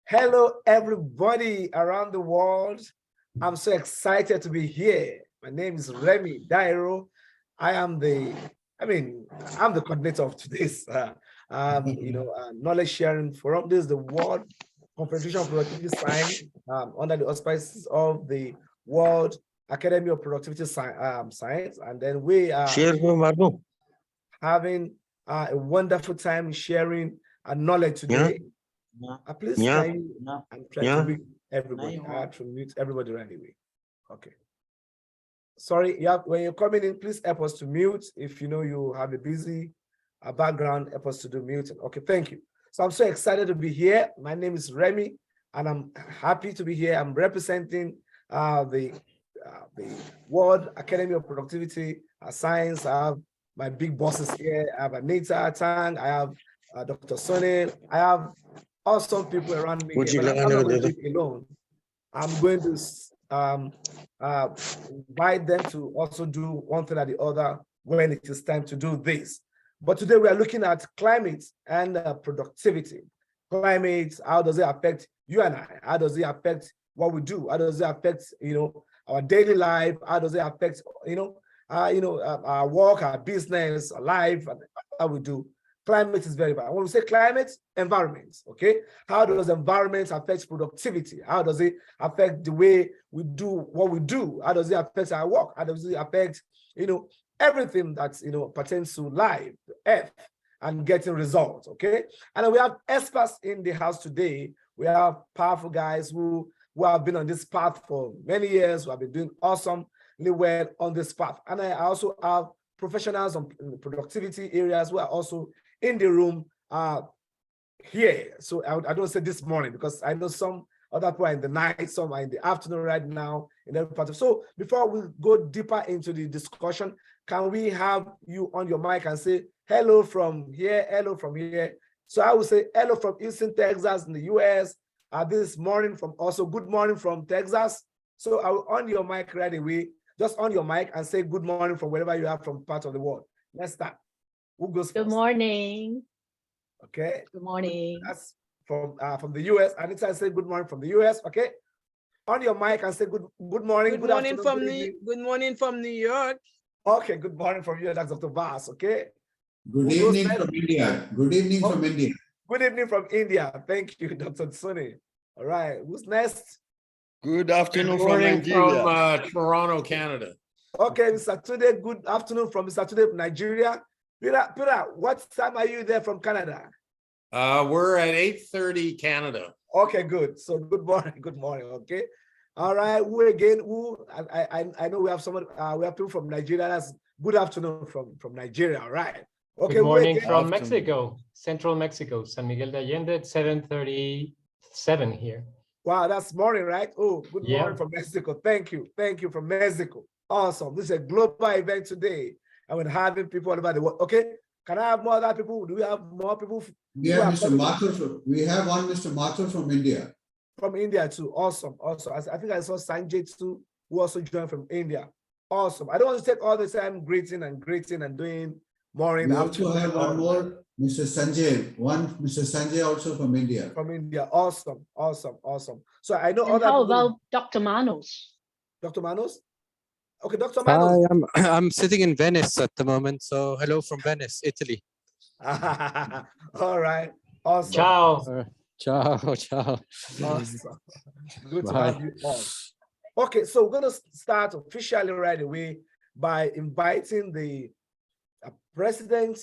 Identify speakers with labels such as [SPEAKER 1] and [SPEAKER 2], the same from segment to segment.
[SPEAKER 1] Hello, everybody around the world. I'm so excited to be here. My name is Remy Dairo. I'm the coordinator of today's, knowledge sharing forum. This is the World Confederation of Productivity Science under the auspices of the World Academy of Productivity Science. And then we are having a wonderful time sharing our knowledge today. Please can you I'm trying to mute everybody. I have to mute everybody right away. Okay. Sorry, yeah, when you're coming in, please help us to mute. If you know you have a busy background, help us to do muting. Okay, thank you. So I'm so excited to be here. My name is Remy, and I'm happy to be here. I'm representing the World Academy of Productivity Science. I have my big bosses here. I have Anita Tang. I have Dr. Sonny. I have awesome people around me here, but I'm not going to do it alone. I'm going to invite them to also do one thing or the other when it is time to do this. But today we are looking at climate and productivity. Climate, how does it affect you and I? How does it affect what we do? How does it affect, our daily life? How does it affect, our work, our business, our life, and how we do? Climate is very bad. When we say climate, environment, okay? How does environment affect productivity? How does it affect the way we do what we do? How does it affect our work? How does it affect, everything that, pertains to life, earth, and getting results, okay? And we have experts in the house today. We have powerful guys who have been on this path for many years, who have been doing awesomely well on this path. And I also have professionals in the productivity areas who are also in the room here. So I don't say this morning because I know some other people are in the night, some are in the afternoon right now in every part of. So before we go deeper into the discussion, can we have you on your mic and say hello from here, hello from here? So I will say hello from Houston, Texas in the US. This morning from also good morning from Texas. So I will on your mic right away. Just on your mic and say good morning from wherever you are from part of the world. Let's start. Who goes first?
[SPEAKER 2] Good morning.
[SPEAKER 1] Okay.
[SPEAKER 2] Good morning.
[SPEAKER 1] That's from the US. Anita say good morning from the US. Okay. On your mic and say good morning.
[SPEAKER 3] Good morning from New York.
[SPEAKER 1] Okay. Good morning from you. That's Dr. Bass. Okay.
[SPEAKER 4] Good evening from India. Good evening from India.
[SPEAKER 1] Good evening from India. Thank you, Dr. Sonny. All right. Who's next?
[SPEAKER 5] Good afternoon
[SPEAKER 6] from Nigeria.
[SPEAKER 5] From
[SPEAKER 6] Toronto, Canada.
[SPEAKER 1] Okay, Mr. Tunde, good afternoon from Mr. Tunde from Nigeria. Peter, what time are you there from Canada?
[SPEAKER 6] We're at 8:30 Canada.
[SPEAKER 1] Okay, good. So good morning. Okay. All right. I know we have someone. We have people from Nigeria. That's good afternoon from Nigeria. All right. Okay.
[SPEAKER 7] Good morning from Mexico, Central Mexico, San Miguel de Allende, 7:37 here.
[SPEAKER 1] Wow, that's morning, right? Oh, good morning from Mexico. Thank you from Mexico. Awesome. This is a global event today, and we're having people all over the world. Okay. Can I have more other people? Do we have more people?
[SPEAKER 4] We have Mr. Mathur. We have one Mr. Mathur from India.
[SPEAKER 1] From India too. Awesome. I think I saw Sanjay too, who also joined from India. Awesome. I don't want to take all the time greeting and doing morning.
[SPEAKER 4] We also have one more, Mr. Sanjay. Mr. Sanjay also from India.
[SPEAKER 1] From India. Awesome. So I know
[SPEAKER 2] how about Dr. Manos?
[SPEAKER 1] Dr. Manos? Okay, Dr. Manos.
[SPEAKER 8] Hi, I'm sitting in Venice at the moment. So hello from Venice, Italy.
[SPEAKER 1] All right. Awesome.
[SPEAKER 7] Ciao.
[SPEAKER 8] Ciao.
[SPEAKER 1] Awesome. Good to have you all. Okay, so we're going to start officially right away by inviting the president,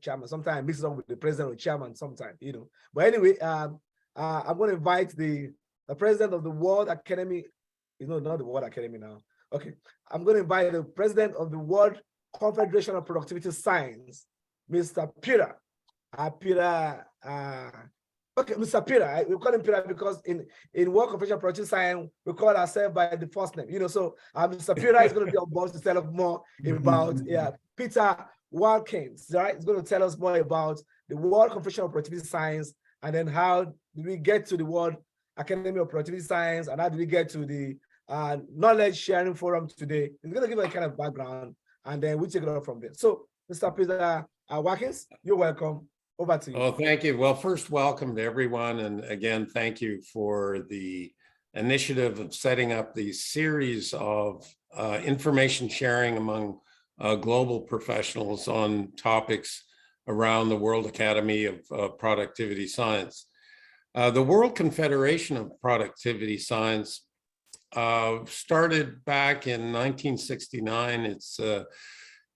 [SPEAKER 1] chairman. Sometimes I mix it up with the president or chairman sometimes, But anyway, I'm going to invite the president of the World Academy, not the World Academy now. Okay, I'm going to invite the president of the World Confederation of Productivity Science, Mr. Peter. Okay, Mr. Peter. We call him Peter because in World Confederation of Productivity Science, we call ourselves by the first name. So Mr. Peter is going to be on board to tell us more about Peter Watkins. Right, he's going to tell us more about the World Confederation of Productivity Science, and then how did we get to the World Academy of Productivity Science, and how did we get to the knowledge sharing forum today. He's going to give a kind of background, and then we'll take it up from there. So, Mr. Peter Watkins, you're welcome. Over to you.
[SPEAKER 6] Oh, thank you. Well, first, welcome to everyone. And again, thank you for the initiative of setting up these series of information sharing among global professionals on topics around the World Academy of Productivity Science. The World Confederation of Productivity Science started back in 1969.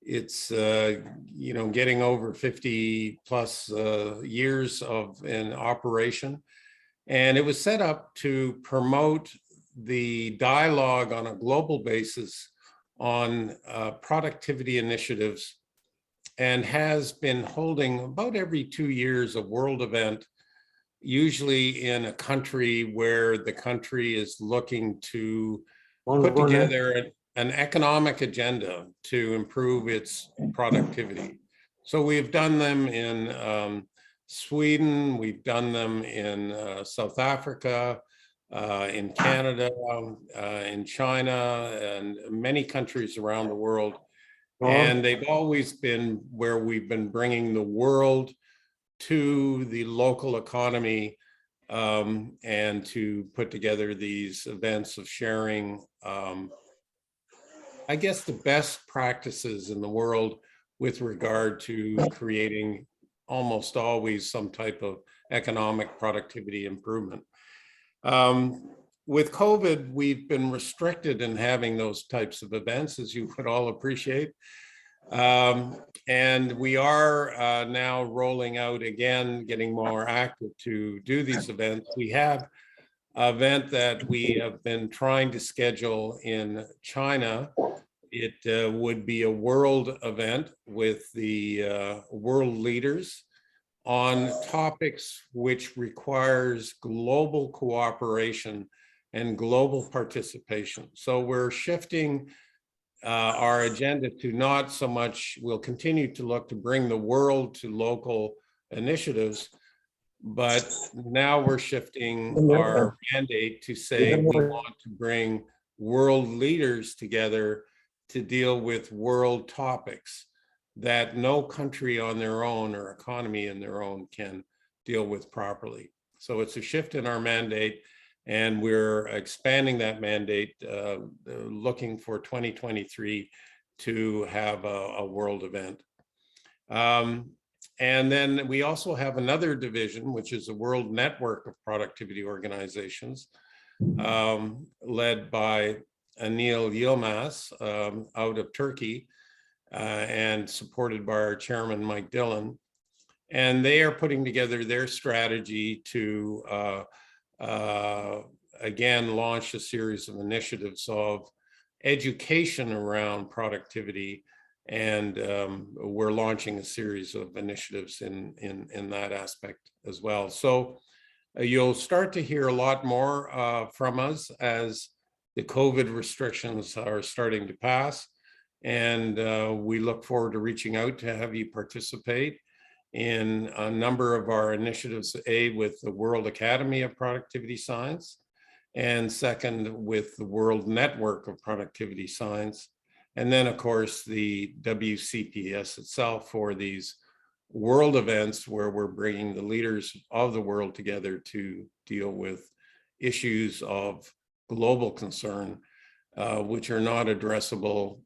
[SPEAKER 6] It's you know, getting over 50 plus years of in operation, and it was set up to promote the dialogue on a global basis on productivity initiatives, and has been holding about every 2 years a world event, usually in a country where the country is looking to put together an economic agenda to improve its productivity. So we've done them in Sweden, we've done them in South Africa, in Canada, in China, and many countries around the world. And they've always been where we've been bringing the world to the local economy, and to put together these events of sharing, I guess, the best practices in the world with regard to creating almost always some type of economic productivity improvement. With COVID, we've been restricted in having those types of events, as you would all appreciate. And we are now rolling out again, getting more active to do these events. We have an event that we have been trying to schedule in China. It would be a world event with the world leaders on topics which requires global cooperation and global participation. So we're shifting our agenda to not so much, we'll continue to look to bring the world to local initiatives, but now we're shifting our mandate to say we want to bring world leaders together to deal with world topics that no country on their own or economy in their own can deal with properly. So it's a shift in our mandate, and we're expanding that mandate, looking for 2023 to have a world event. And then we also have another division, which is a world network of productivity organizations, led by Anil Yilmaz out of Turkey, and supported by our chairman, Mike Dillon. And they are putting together their strategy to, again, launch a series of initiatives of education around productivity. And we're launching a series of initiatives in that aspect as well. So you'll start to hear a lot more from us as the COVID restrictions are starting to pass. And we look forward to reaching out to have you participate in a number of our initiatives, A, with the World Academy of Productivity Science, and second, with the World Network of Productivity Science. And then, of course, the WCPS itself for these world events where we're bringing the leaders of the world together to deal with issues of global concern, which are not addressable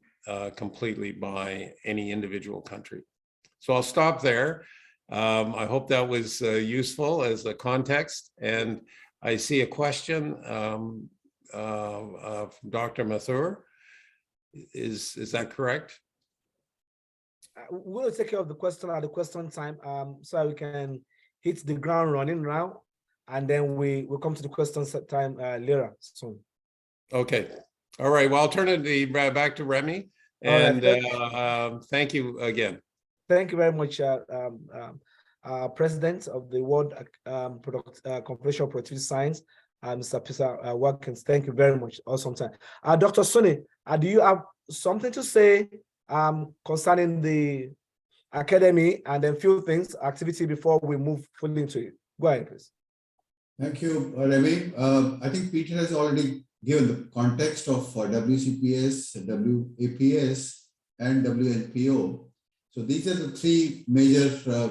[SPEAKER 6] completely by any individual country. So I'll stop there. I hope that was useful as a context. And I see a question of Dr. Mathur. Is that correct?
[SPEAKER 1] We'll take care of the question at the question time, so we can hit the ground running now, and then we will come to the question time later soon.
[SPEAKER 6] Okay. All right. Well, I'll turn it back to Remy. And thank you again.
[SPEAKER 1] Thank you very much, President of the World Confederation of Productivity Science, Mr. Peter Watkins. Thank you very much. Awesome time. Dr. Sonny, do you have something to say concerning the academy and then few things, activity before we move fully into it? Go ahead, please.
[SPEAKER 4] Thank you, Remy. I think Peter has already given the context of WCPS, WAPS, and WNPO. So these are the three major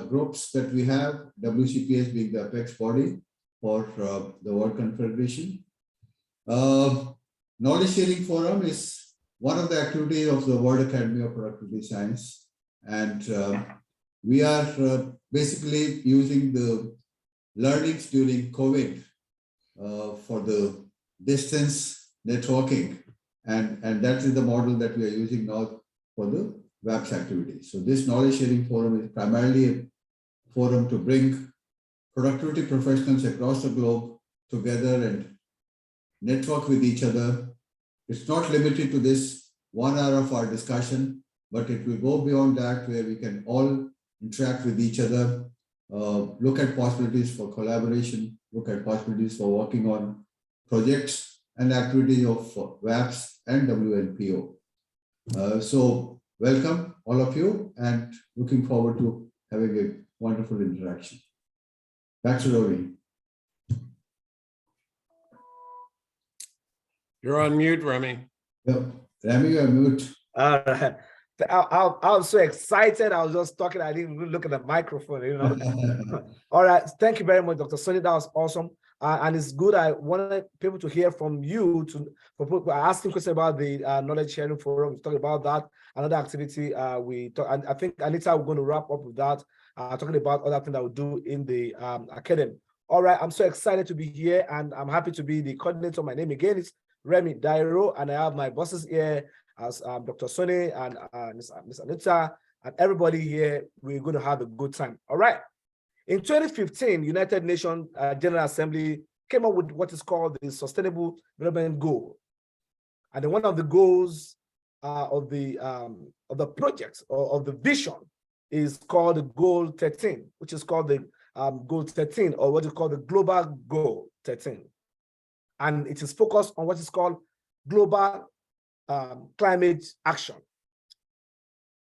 [SPEAKER 4] groups that we have, WCPS being the apex body for the World Confederation. Knowledge Sharing Forum is one of the activities of the World Academy of Productivity Science. And we are basically using the learnings during COVID for the distance networking. And that is the model that we are using now for the WAPS activities. So this knowledge sharing forum is primarily a forum to bring productivity professionals across the globe together and network with each other. It's not limited to this 1 hour of our discussion, but it will go beyond that, where we can all interact with each other, look at possibilities for collaboration, look at possibilities for working on projects and activities of WAPS and WNPO. So welcome all of you, and looking forward to having a wonderful interaction. Back to Ravi.
[SPEAKER 6] You're on mute, Remy.
[SPEAKER 4] Yep. Rami, you're mute.
[SPEAKER 1] All right. I was so excited. I was just talking. I didn't even look at the microphone, you know. All right. Thank you very much, Dr. Sonny. That was awesome. And it's good. I wanted people to hear from you, for people asking questions about the knowledge sharing forum. We talked about that. Another activity and I think Anita, we're going to wrap up with that, talking about other things that we do in the academy. All right. I'm so excited to be here, and I'm happy to be the coordinator. My name again is Remy Dairo, and I have my bosses here as Dr. Sonny and Ms. Anita, and everybody here. We're going to have a good time. All right. In 2015, United Nations General Assembly came up with what is called the Sustainable Development Goal, and then one of the goals of the project or of the vision is called the Goal 13, which is called the Goal 13, or what is called the Global Goal 13. And it is focused on what is called global climate action.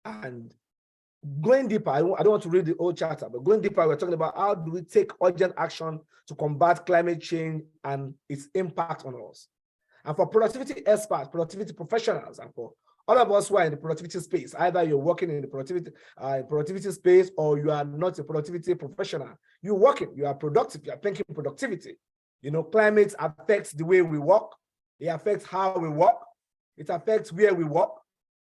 [SPEAKER 1] And going deeper, I don't want to read the whole chapter, but going deeper, we're talking about how do we take urgent action to combat climate change and its impact on us. And for productivity experts, productivity professionals, and for all of us who are in the productivity space, either you're working in the productivity space or you are not a productivity professional, you're working, you are productive, you are thinking productivity. You know, climate affects the way we work. It affects how we work. It affects where we work,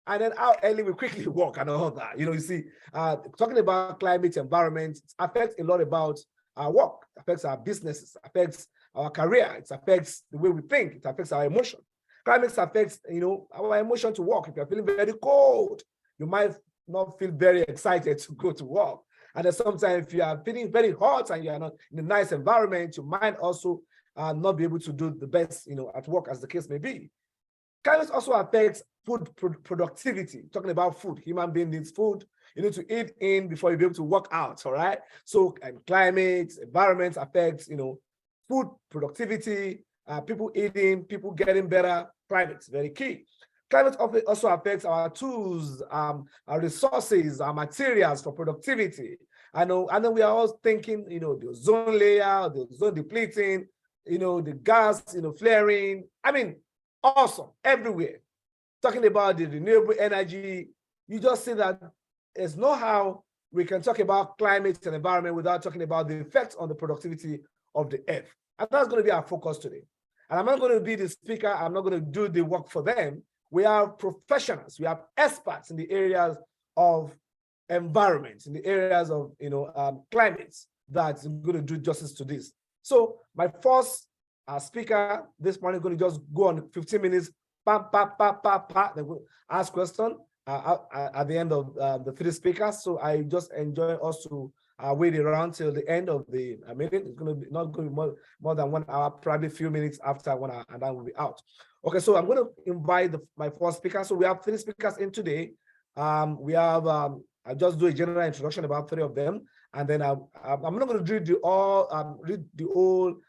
[SPEAKER 1] and then how early we quickly work and all that. You know, you see, talking about climate environment, it affects a lot about our work. It affects our businesses. It affects our career. It affects the way we think. It affects our emotion. Climate affects, you know, our emotion to work. If you're feeling very cold, you might not feel very excited to go to work. And then sometimes if you are feeling very hot and you are not in a nice environment, you might also not be able to do the best, you know, at work, as the case may be. Climate also affects food productivity. Talking about food, human being needs food. You need to eat in before you be able to work out. All right. So, and climate, environment affects, you know, food productivity, people eating, people getting better. Climate, very key. Climate also affects our tools, our resources, our materials for productivity. I know we are all thinking, you know, the ozone layer, the ozone depleting, you know, the gas, you know, flaring. I mean, awesome, everywhere. Talking about the renewable energy, you just see that there's no how we can talk about climate and environment without talking about the effects on the productivity of the earth. And that's going to be our focus today. And I'm not going to be the speaker. I'm not going to do the work for them. We are professionals. We are experts in the areas of environment, in the areas of, you know, climates, that's going to do justice to this. So my first speaker this morning is going to just go on 15 minutes, then we'll ask questions at the end of the three speakers. So I just enjoy us to wait around till the end of the meeting. It's going to be not going to be more than 1 hour, probably a few minutes after 1 hour, and then we'll be out. Okay, so I'm going to invite my first speaker. So we have three speakers in today. We have, I'll just do a general introduction about three of them, and then I'm not going to read the whole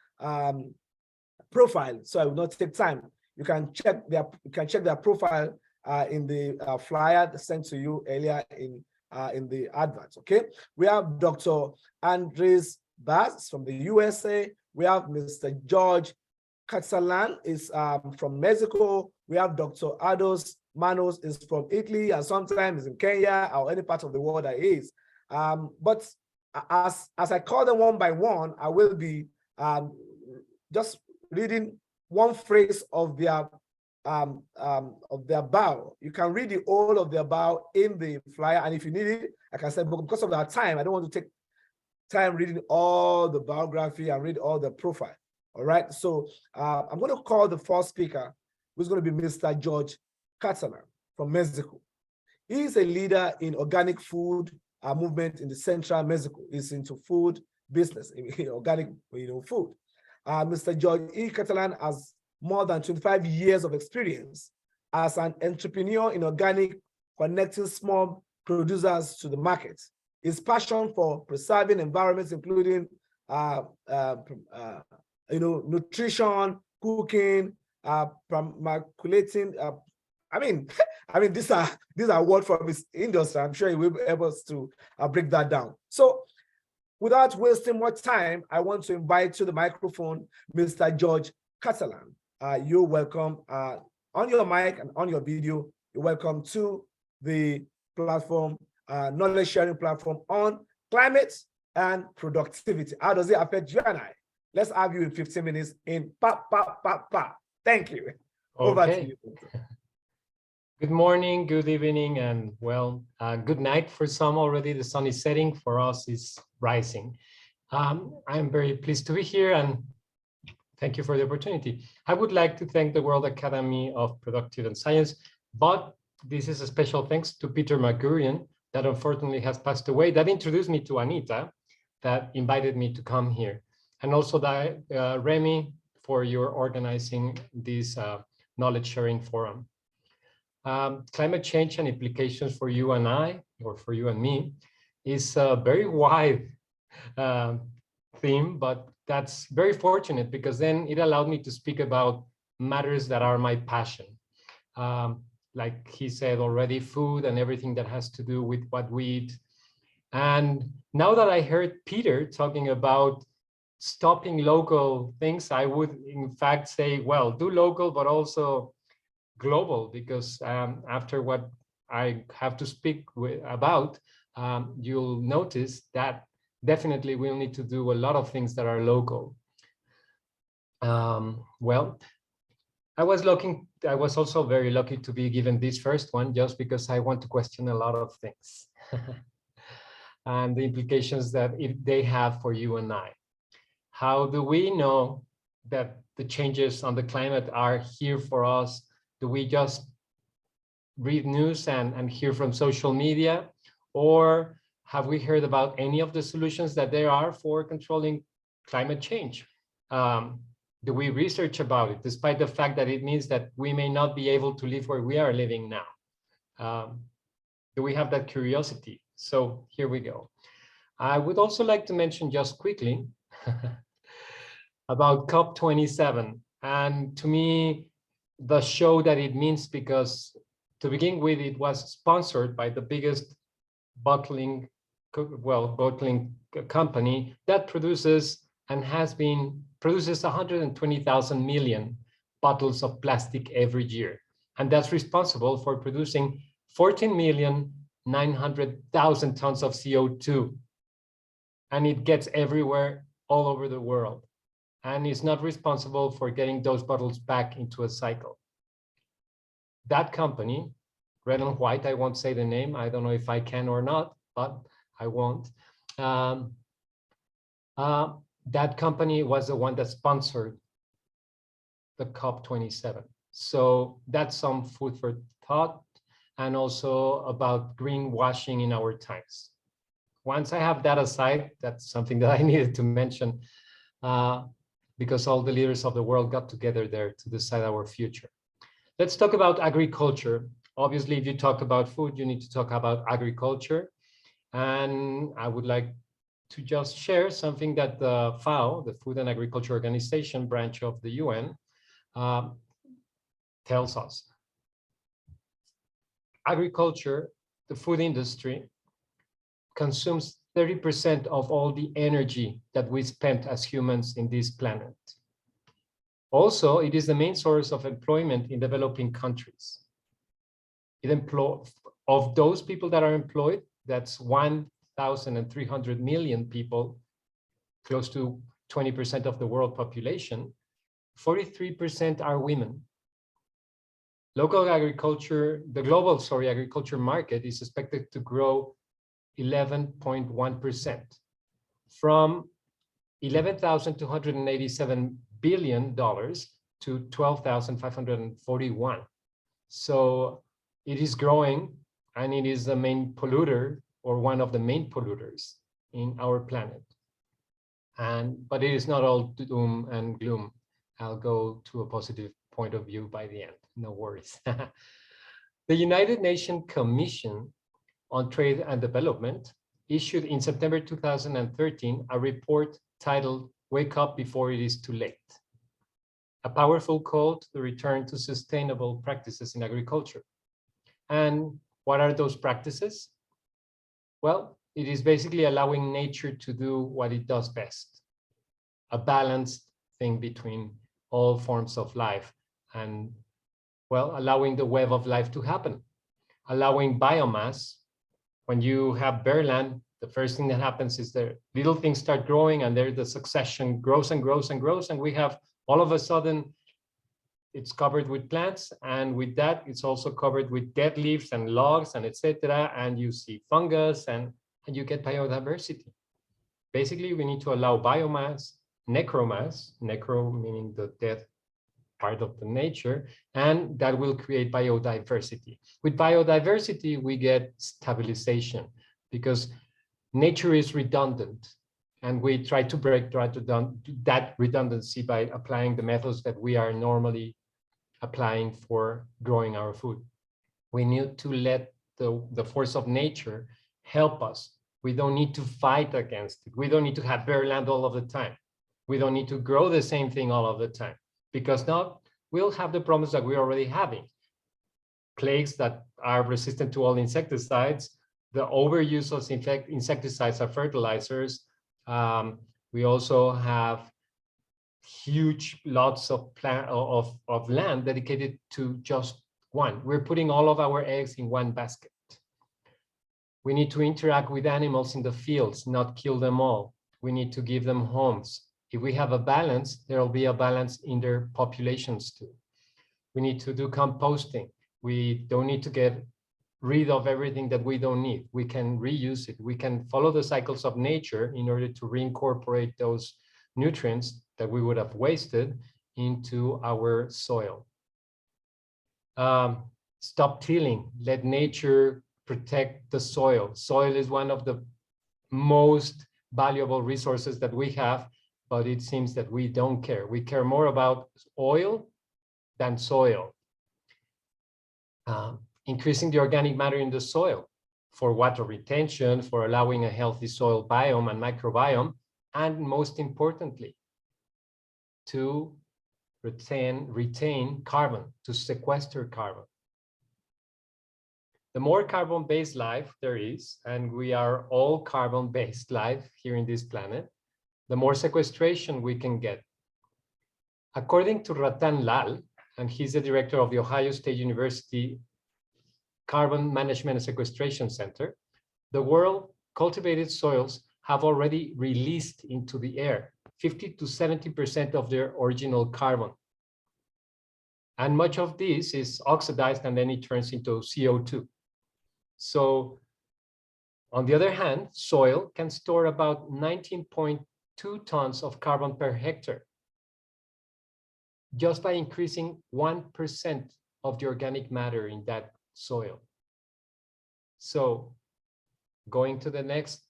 [SPEAKER 1] profile, so I will not take time. You can check their profile in the flyer sent to you earlier in the advert. Okay, we have Dr. Andres Baz from the USA. We have Mr. George Catalan is from Mexico. We have Dr. Ados Manos is from Italy, and sometimes is in Kenya or any part of the world that is. But as I call them one by one, I will be just reading one phrase of their bio. You can read the whole of their bio in the flyer, and if you need it, like I said, because of our time, I don't want to take time reading all the biography and read all the profile. All right, so I'm going to call the first speaker, who's going to be Mr. George Catalan from Mexico. He's a leader in organic food movement in the central Mexico. He's into food business, organic food. Mr. George E. Catalan has more than 25 years of experience as an entrepreneur in organic, connecting small producers to the market. His passion for preserving environments, including nutrition, cooking, permaculating. I mean, these are words from his industry. I'm sure he will be able to break that down. So, without wasting more time, I want to invite to the microphone Mr. George Catalan. You're welcome on your mic and on your video. You're welcome to the platform, knowledge sharing platform on climate and productivity. How does it affect you and I? Let's have you in 15 minutes in pa. Thank you. Over to you.
[SPEAKER 7] Good morning, good evening, and well, good night for some already. The sun is setting, for us is rising. I'm very pleased to be here and thank you for the opportunity. I would like to thank the World Academy of Productive and Science, but this is a special thanks to Peter Magurian that unfortunately has passed away, that introduced me to Anita, that invited me to come here. And also that, Remy, for your organizing this knowledge sharing forum. Climate change and implications for you and I, or for you and me, is a very wide theme, but that's very fortunate because then it allowed me to speak about matters that are my passion. Like he said already, food and everything that has to do with what we eat. And now that I heard Peter talking about stopping local things, I would in fact say, well, do local, but also global, because after what I have to speak about, you'll notice that definitely we'll need to do a lot of things that are local. Well, I was also very lucky to be given this first one, just because I want to question a lot of things and the implications that they have for you and I. How do we know that the changes on the climate are here for us? Do we just read news and hear from social media? Or have we heard about any of the solutions that there are for controlling climate change? Do we research about it, despite the fact that it means that we may not be able to live where we are living now? Do we have that curiosity? So here we go. I would also like to mention just quickly about COP27. And to me, the show that it means, because to begin with, it was sponsored by the biggest bottling company that produces and produces 120,000 million bottles of plastic every year. And that's responsible for producing 14,900,000 tons of CO2. And it gets everywhere, all over the world. And is not responsible for getting those bottles back into a cycle. That company, Red and White, I won't say the name, I don't know if I can or not, but I won't. That company was the one that sponsored the COP27. So that's some food for thought, and also about greenwashing in our times. Once I have that aside, that's something that I needed to mention, because all the leaders of the world got together there to decide our future. Let's talk about agriculture. Obviously, if you talk about food, you need to talk about agriculture. And I would like to just share something that the FAO, the Food and Agriculture Organization branch of the UN, tells us. Agriculture, the food industry, consumes 30% of all the energy that we spend as humans in this planet. Also, it is the main source of employment in developing countries. of those people that are employed, that's 1,300 million people, close to 20% of the world population, 43% are women. Local agriculture, the global, agriculture market is expected to grow 11.1% from $11,287 billion to $12,541. So it is growing, and it is the main polluter, or one of the main polluters in our planet. But it is not all doom and gloom. I'll go to a positive point of view by the end, no worries. The United Nations Commission on Trade and Development issued in September 2013 a report titled "Wake Up Before It Is Too Late," a powerful call to the return to sustainable practices in agriculture. And what are those practices? Well, it is basically allowing nature to do what it does best, a balanced thing between all forms of life, and, well, allowing the web of life to happen, allowing biomass. When you have bare land, the first thing that happens is that little things start growing, and there the succession grows and grows and grows, and we have all of a sudden it's covered with plants, and with that it's also covered with dead leaves and logs and etc. And you see fungus, and you get biodiversity. Basically, we need to allow biomass, necromass, necro meaning the dead part of the nature, and that will create biodiversity. With biodiversity, we get stabilization, because nature is redundant, and we try to break that redundancy by applying the methods that we are normally applying for growing our food. We need to let the force of nature help us. We don't need to fight against it. We don't need to have bare land all of the time. We don't need to grow the same thing all of the time, because now we'll have the problems that we're already having. Plagues that are resistant to all insecticides, the overuse of insecticides or fertilizers. We also have huge lots of land dedicated to just one. We're putting all of our eggs in one basket. We need to interact with animals in the fields, not kill them all. We need to give them homes. If we have a balance, there will be a balance in their populations too. We need to do composting. We don't need to get rid of everything that we don't need. We can reuse it. We can follow the cycles of nature in order to reincorporate those nutrients that we would have wasted into our soil. Stop tilling. Let nature protect the soil. Soil is one of the most valuable resources that we have, but it seems that we don't care. We care more about oil than soil. Increasing the organic matter in the soil for water retention, for allowing a healthy soil biome and microbiome, and most importantly, to retain carbon, to sequester carbon. The more carbon-based life there is, and we are all carbon-based life here in this planet, the more sequestration we can get. According to Ratan Lal, and he's the director of the Ohio State University Carbon Management and Sequestration Center, the world cultivated soils have already released into the air 50 to 70% of their original carbon. And much of this is oxidized, and then it turns into CO2. So on the other hand, soil can store about 19.2 tons of carbon per hectare just by increasing 1% of the organic matter in that soil. So going to the next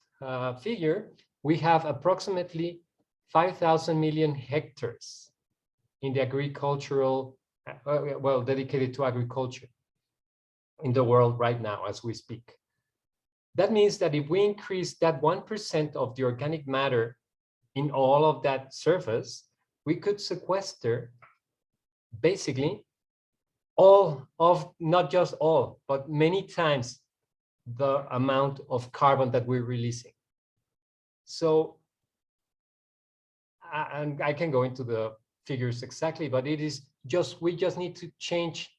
[SPEAKER 7] figure, we have approximately 5,000 million hectares in the agricultural, dedicated to agriculture in the world right now as we speak. That means that if we increase that 1% of the organic matter in all of that surface, we could sequester basically all of, not just all, but many times the amount of carbon that we're releasing. So, and I can go into the figures exactly, but it is just, we just need to change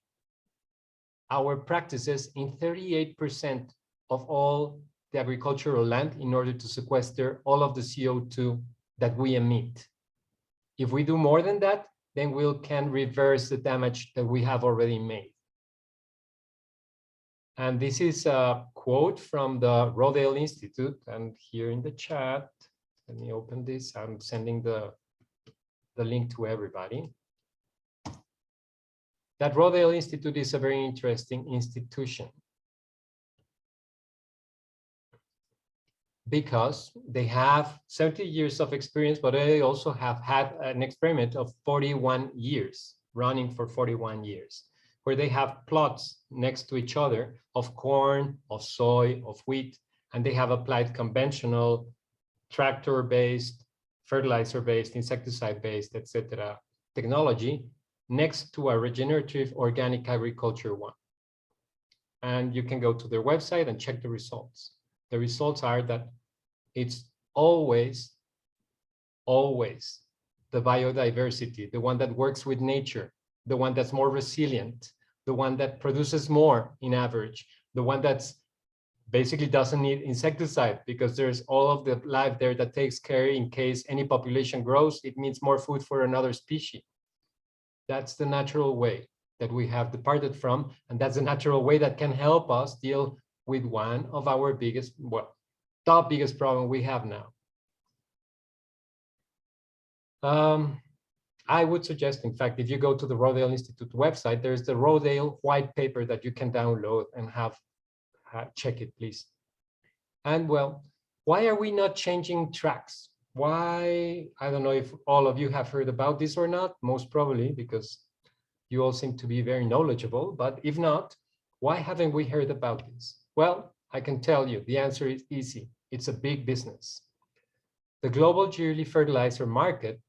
[SPEAKER 7] our practices in 38% of all the agricultural land in order to sequester all of the CO2 that we emit. If we do more than that, then we can reverse the damage that we have already made. And this is a quote from the Rodale Institute, and here in the chat, let me open this. I'm sending the link to everybody. That Rodale Institute is a very interesting institution because they have 70 years of experience, but they also have had an experiment of 41 years, running for 41 years, where they have plots next to each other of corn, of soy, of wheat, and they have applied conventional tractor-based, fertilizer-based, insecticide-based, etc. technology next to a regenerative organic agriculture one. And you can go to their website and check the results. The results are that it's always the biodiversity, the one that works with nature, the one that's more resilient, the one that produces more in average, the one that's basically doesn't need insecticide because there's all of the life there that takes care in case any population grows, it means more food for another species. That's the natural way that we have departed from, and that's the natural way that can help us deal with one of our biggest, well, top biggest problem we have now. I would suggest, in fact, if you go to the Rodale Institute website, there's the Rodale white paper that you can download and have check it, please. And well, why are we not changing tracks? Why? I don't know if all of you have heard about this or not, most probably because you all seem to be very knowledgeable, but if not, why haven't we heard about this? Well, I can tell you, the answer is easy. It's a big business. The global yearly fertilizer market,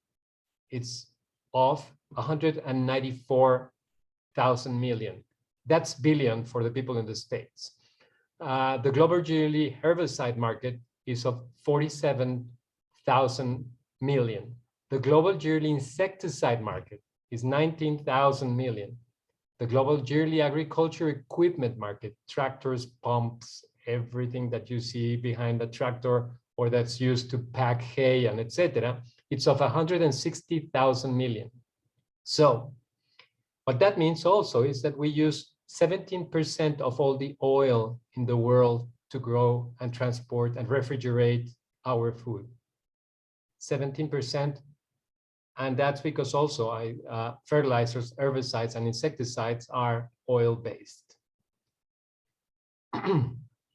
[SPEAKER 7] it's of 194,000 million. That's billion for the people in the States. The global yearly herbicide market is of 47,000 million. The global yearly insecticide market is 19,000 million. The global yearly agriculture equipment market, tractors, pumps, everything that you see behind the tractor or that's used to pack hay and etc., it's of 160,000 million. So what that means also is that we use 17% of all the oil in the world to grow and transport and refrigerate our food. 17%. And that's because also fertilizers, herbicides, and insecticides are oil-based.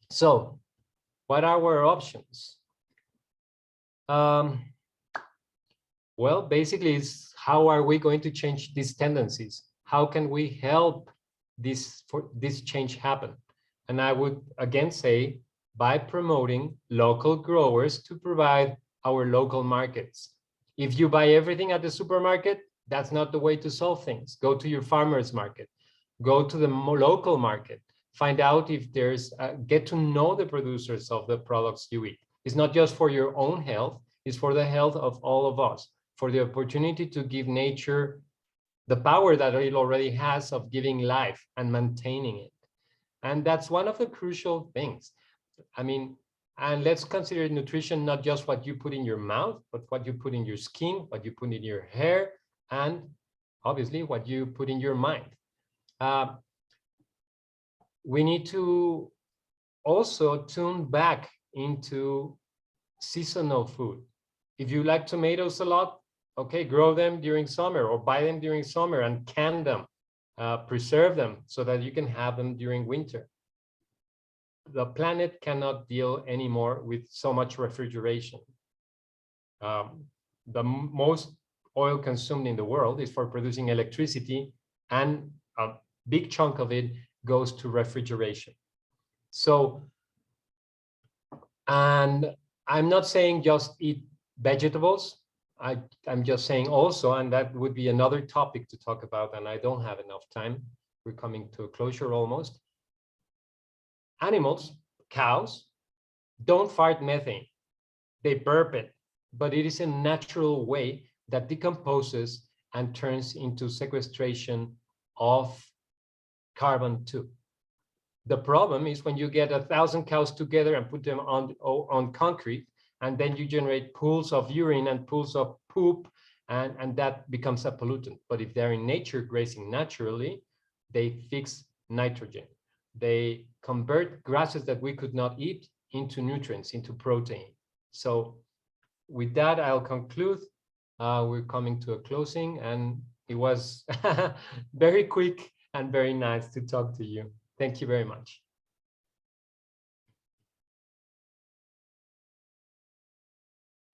[SPEAKER 7] So what are our options? Well, basically, it's how are we going to change these tendencies? How can we help this change happen? And I would again say by promoting local growers to provide our local markets. If you buy everything at the supermarket, that's not the way to solve things. Go to your farmer's market, go to the local market, find out if there's, get to know the producers of the products you eat. It's not just for your own health, it's for the health of all of us, for the opportunity to give nature the power that it already has of giving life and maintaining it. And that's one of the crucial things. I mean, and let's consider nutrition not just what you put in your mouth, but what you put in your skin, what you put in your hair, and obviously what you put in your mind. We need to also tune back into seasonal food. If you like tomatoes a lot, okay, grow them during summer or buy them during summer and can them, preserve them so that you can have them during winter. The planet cannot deal anymore with so much refrigeration. The most oil consumed in the world is for producing electricity, and a big chunk of it goes to refrigeration. So, and I'm not saying just eat vegetables. I'm just saying also, and that would be another topic to talk about, and I don't have enough time. We're coming to a closure almost. Animals, cows, don't fart methane. They burp it, but it is a natural way that decomposes and turns into sequestration of carbon too. The problem is when you get 1,000 cows together and put them on concrete, and then you generate pools of urine and pools of poop, and that becomes a pollutant. But if they're in nature grazing naturally, they fix nitrogen. They convert grasses that we could not eat into nutrients, into protein. So with that, I'll conclude. We're coming to a closing, and it was very quick and very nice to talk to you. Thank you very much.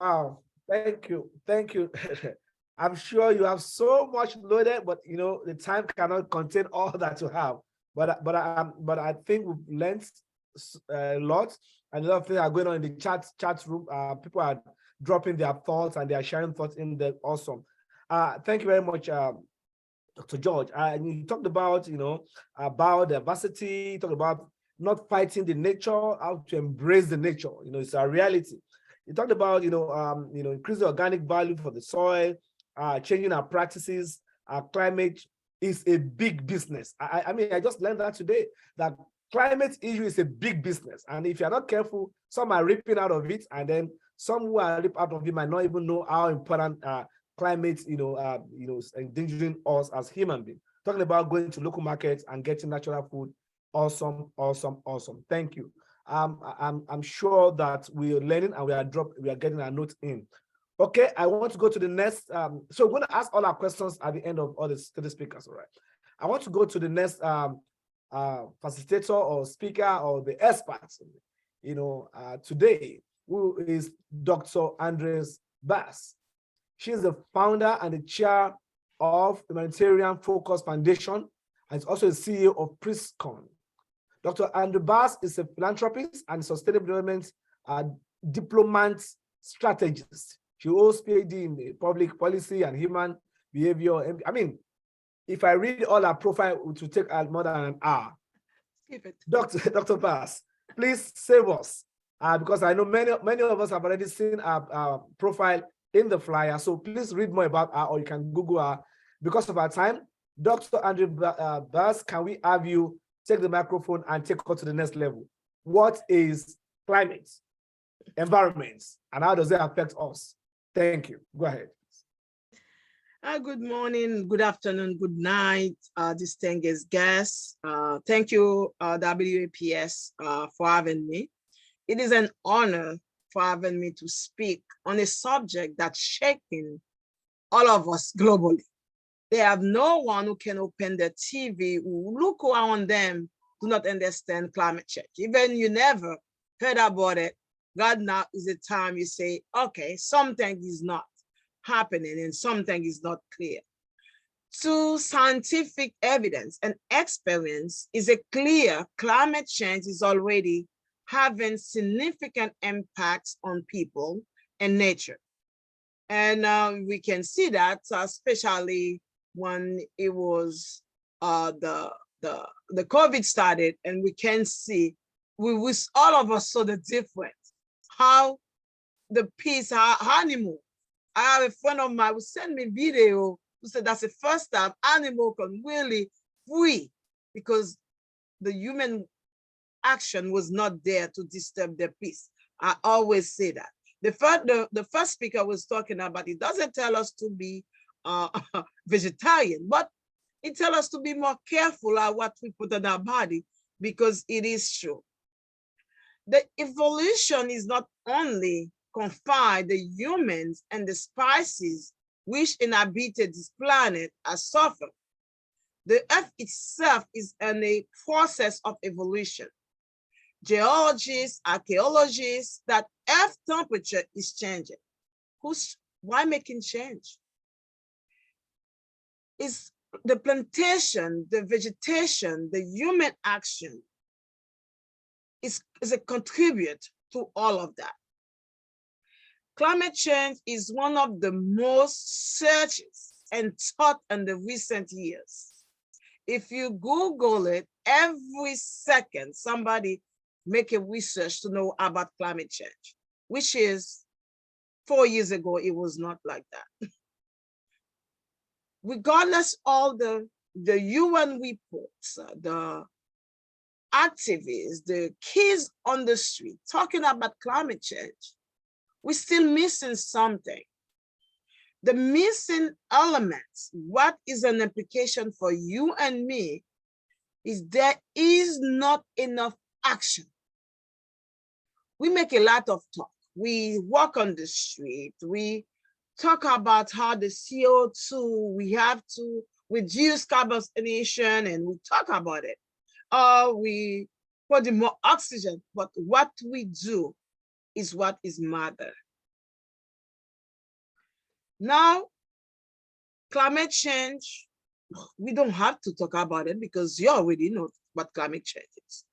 [SPEAKER 1] Wow, thank you, thank you. I'm sure you have so much loaded, but you know the time cannot contain all that you have. But I think we've learned a lot, and a lot of things are going on in the chat room. People are dropping their thoughts and they are sharing thoughts in there. Awesome. Thank you very much, Dr. George. You talked about about diversity. You talked about not fighting the nature, how to embrace the nature. It's a reality. You talked about increase the organic value for the soil, changing our practices. Climate is a big business. I mean, I just learned that today, that climate issue is a big business. And if you're not careful, some are ripping out of it, and then some who are ripped out of it might not even know how important climate, endangering us as human beings. Talking about going to local markets and getting natural food. Awesome, awesome, awesome. Thank you. I'm sure that we are learning and we are getting our notes in. Okay, I want to go to the next. So we're going to ask all our questions at the end of all the speakers. All right. I want to go to the next facilitator or speaker or the experts. Today, who is Dr. Andres Bass. She is the founder and the chair of Humanitarian Focus Foundation, and is also the CEO of PRISCON. Dr. Andres Bass is a philanthropist and sustainable development diplomat strategist. She holds PhD in public policy and human behavior. I mean, if I read all her profile, it will take more than an hour.
[SPEAKER 3] Skip it.
[SPEAKER 1] Dr. Bass, please save us, because I know many of us have already seen our profile in the flyer. So please read more about her, or you can Google her. Because of our time, Dr. Andres Bass, can we have you take the microphone and take us to the next level? What is climate, environment, and how does it affect us? Thank you. Go ahead.
[SPEAKER 3] Good morning, good afternoon, good night, distinguished guests. Thank you, WAPS, for having me. It is an honor for having me to speak on a subject that's shaking all of us globally. They have no one who can open the TV, who look around them, do not understand climate change. Even you never heard about it, God, now is the time you say, okay, something is not happening and something is not clear. So scientific evidence and experience is a clear climate change is already having significant impacts on people and nature. And we can see that, especially when it was the COVID started, and we can see, all of us saw the difference, how the piece, how animal. I have a friend of mine who sent me video who said that's the first time animal can really free, because the human action was not there to disturb their peace. I always say that. The first speaker was talking about, it doesn't tell us to be vegetarian, but it tells us to be more careful at what we put in our body, because it is true. The evolution is not only confined the humans and the species which inhabited this planet has suffered. The earth itself is in a process of evolution. Geologists, archaeologists, that earth temperature is changing. Why making change? Is the plantation, the vegetation, the human action is a contribute to all of that. Climate change is one of the most searched and taught in the recent years. If you Google it, every second somebody make a research to know about climate change, which is 4 years ago, it was not like that. Regardless all the the UN reports, the activists, the kids on the street talking about climate change, we're still missing something. The missing elements, what is an implication for you and me, is there is not enough action. We make a lot of talk. We walk on the street. We talk about how the CO2, we have to reduce carbon emission, and we talk about it. We put in more oxygen, but what we do is what is matter. Now, climate change, we don't have to talk about it because you already know what climate change is.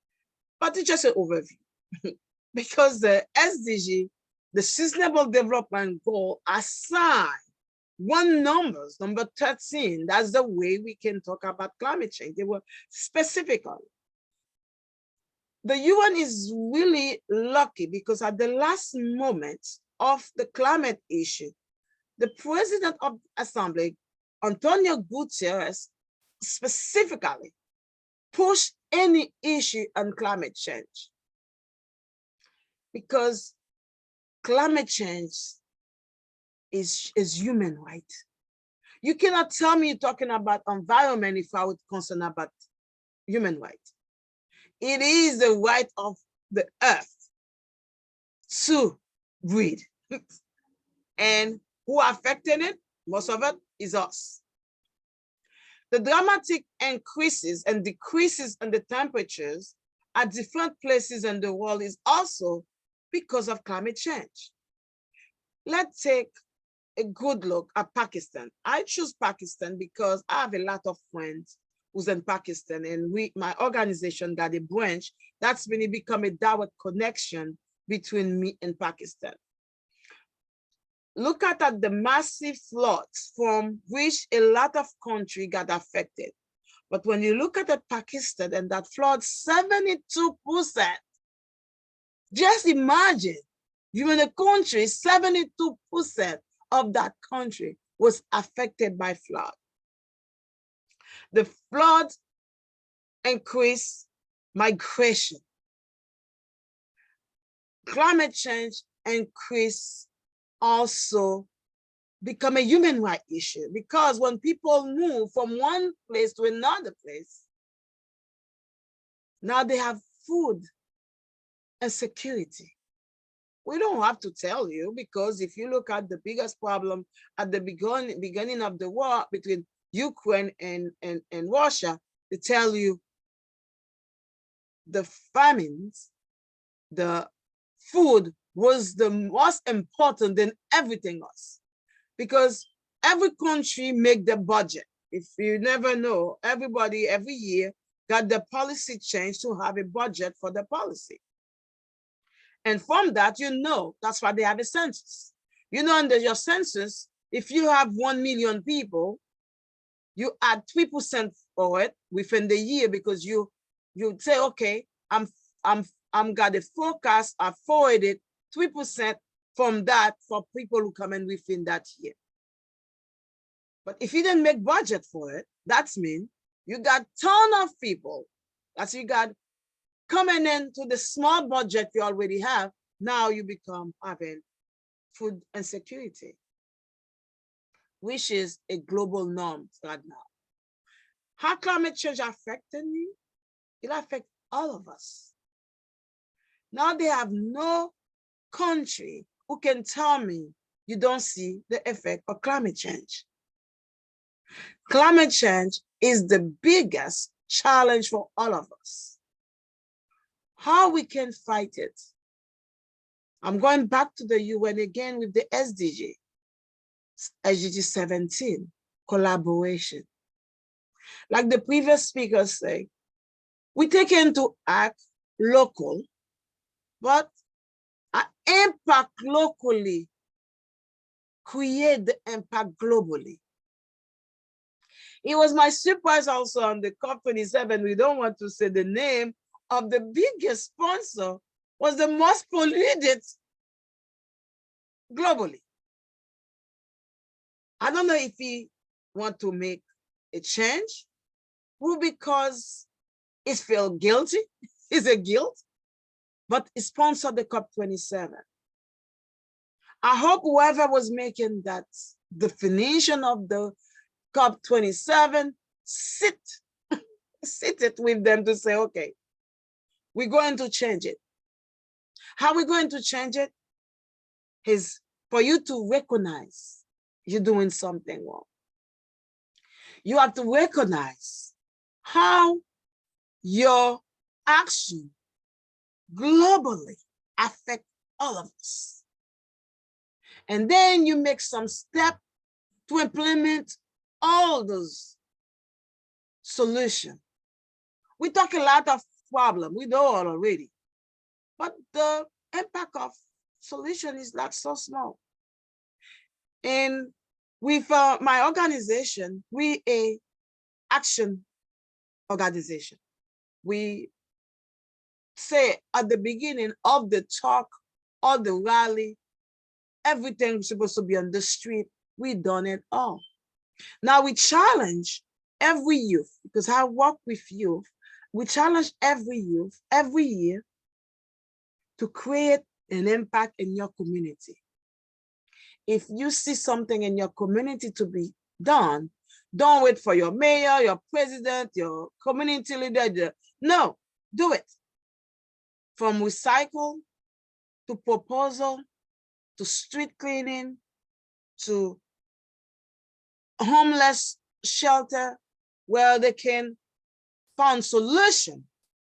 [SPEAKER 3] But it's just an overview. Because the SDG, the Sustainable Development Goal, assign one numbers, number 13. That's the way we can talk about climate change. They were specifically. The UN is really lucky because at the last moment of the climate issue, the President of the Assembly, Antonio Guterres, specifically pushed any issue on climate change. Because climate change is human right. You cannot tell me you're talking about environment if I would concern about human right. It is the right of the earth to breathe. And who are affecting it? Most of it is us. The dramatic increases and decreases in the temperatures at different places in the world is also because of climate change. Let's take a good look at Pakistan. I choose Pakistan because I have a lot of friends who's in Pakistan, and my organization got a branch that's really become a direct connection between me and Pakistan. Look at the massive floods from which a lot of countries got affected. But when you look at Pakistan and that flood, 72%, just imagine, you're in a country, 72% of that country was affected by flood. The flood increased migration. Climate change increased also become a human rights issue, because when people move from one place to another place, now they have food and security. We don't have to tell you, because if you look at the biggest problem at the beginning of the war between Ukraine and Russia, they tell you the famines, the food was the most important than everything else, because every country make the budget. If you never know, everybody every year got the policy change to have a budget for the policy. And from that, you know, that's why they have a census. You know, under your census, if you have 1 million people, you add 3% for it within the year, because you say, okay, I'm got a forecast, I forwarded 3% from that for people who come in within that year. But if you didn't make budget for it, that's mean you got ton of people. That's you got coming into the small budget you already have. Now you become having food insecurity, which is a global norm right now. How climate change affecting you? It affects all of us. Now they have no country who can tell me you don't see the effect of climate change. Climate change is the biggest challenge for all of us. How we can fight it? I'm going back to the UN again with the SDG, SDG 17, collaboration. Like the previous speaker said, we take into act local, but impact locally create the impact globally. It was my surprise also on the COP27, we don't want to say the name of the biggest sponsor, was the most polluted globally. I don't know if he want to make a change who because it feel guilty, is a guilt, but it sponsored the COP27. I hope whoever was making that definition of the COP27 sit it with them to say, okay, we're going to change it. How we're going to change it is for you to recognize you're doing something wrong. You have to recognize how your action globally affect all of us. And then you make some step to implement all those solutions. We talk a lot of problem, we know all already, but the impact of solution is not so small. And with my organization, we a action organization. We say at the beginning of the talk or the rally, everything was supposed to be on the street. We done it all. Now we challenge every youth, because I work with youth. We challenge every youth every year to create an impact in your community. If you see something in your community to be done, don't wait for your mayor, your president, your community leader. No, do it. From recycle to proposal to street cleaning to homeless shelter, where they can find solution,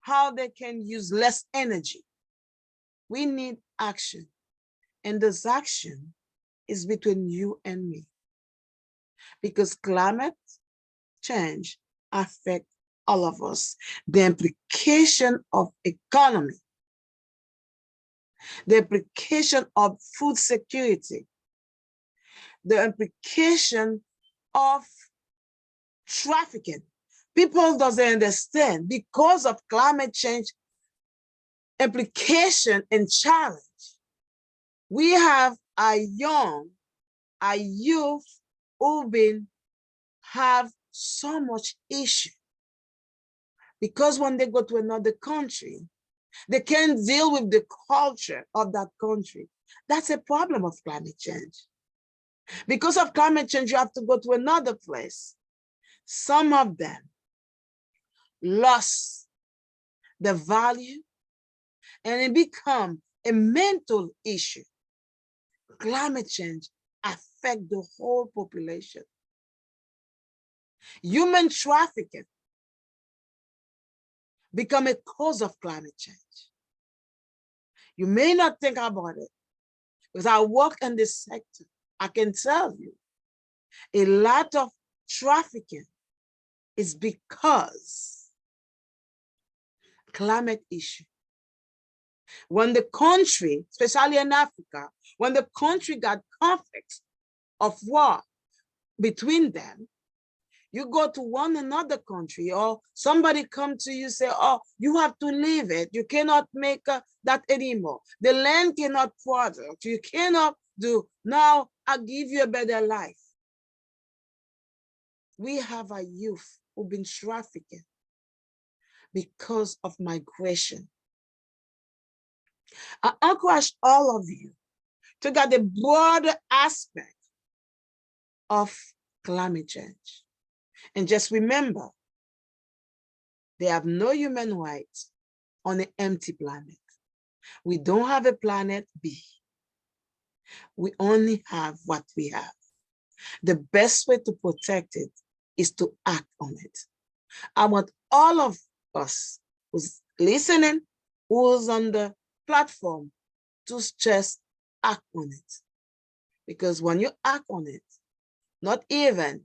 [SPEAKER 3] how they can use less energy. We need action, and this action is between you and me, because climate change affects all of us. The implication of economy, the implication of food security, the implication of trafficking. People doesn't understand, because of climate change implication and challenge. We have a youth who have so much issue, because when they go to another country, they can't deal with the culture of that country. That's a problem of climate change. Because of climate change, you have to go to another place. Some of them lost the value, and it become a mental issue. Climate change affects the whole population. Human trafficking become a cause of climate change. You may not think about it, because I work in this sector. I can tell you, a lot of trafficking is because climate issue. When the country, especially in Africa, when the country got conflicts of war between them, you go to one another country, or somebody come to you say, oh, you have to leave it. You cannot make that anymore. The land cannot produce. You cannot do. Now I'll give you a better life. We have a youth who've been trafficked because of migration. I encourage all of you to get the broader aspect of climate change. And just remember, they have no human rights on an empty planet. We don't have a planet B. We only have what we have. The best way to protect it is to act on it. I want all of us who's listening, who's on the platform, to just act on it. Because when you act on it, not even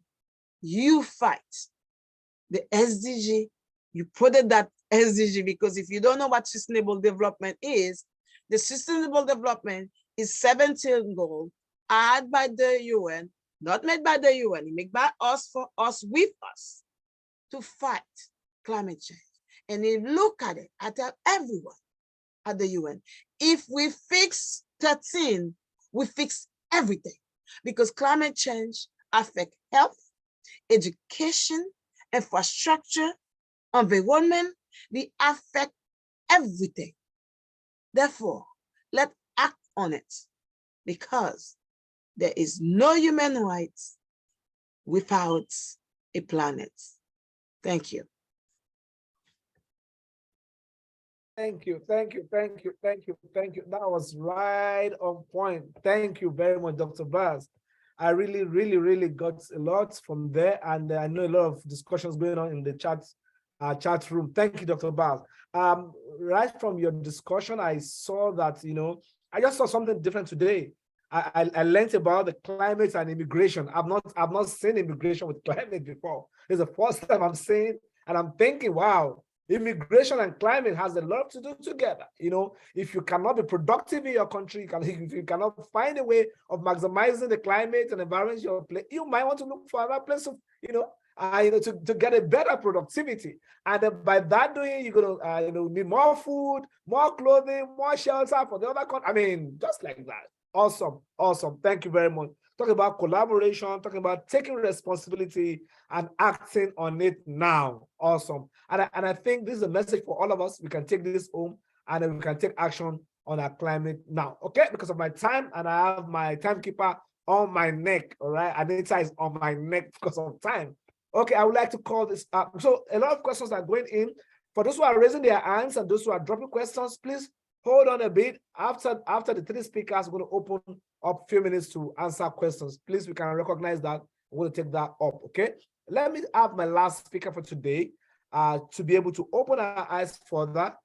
[SPEAKER 3] you fight the SDG, you put it that SDG, because if you don't know what sustainable development is, the sustainable development is 17 goals added by the UN, not made by the UN, it made by us, for us, with us, to fight climate change. And if you look at it, I tell everyone at the UN, if we fix 13, we fix everything, because climate change affects health, education, infrastructure, environment, they affect everything. Therefore, let's act on it because there is no human rights without a planet. Thank you.
[SPEAKER 1] Thank you, thank you, thank you, thank you, thank you. That was right on point. Thank you very much, Dr. Baz. I really, really, really got a lot from there, and I know a lot of discussions going on in the chat room. Thank you, Dr. Baz. Right from your discussion, I saw that, you know, I just saw something different today. I learned about the climate and immigration. I've not seen immigration with climate before. It's the first time I'm seeing, and I'm thinking, wow, immigration and climate has a lot to do together. You know, if you cannot be productive in your country, if you cannot find a way of maximizing the climate and environment you might want to look for another place of, to get a better productivity. And by that doing, you're gonna need more food, more clothing, more shelter for the other country. I mean, just like that. Awesome, awesome. Thank you very much. Talking about collaboration, talking about taking responsibility and acting on it now. Awesome. And I think this is a message for all of us. We can take this home and then we can take action on our climate now. Okay, because of my time, and I have my timekeeper on my neck. All right, Anita is on my neck because of time. Okay, I would like to call this up. So a lot of questions are going in. For those who are raising their hands and those who are dropping questions, please hold on a bit. After the three speakers, we're going to open up a few minutes to answer questions. Please, we can recognize that. We're going to take that up, okay? Let me have my last speaker for today to be able to open our eyes for that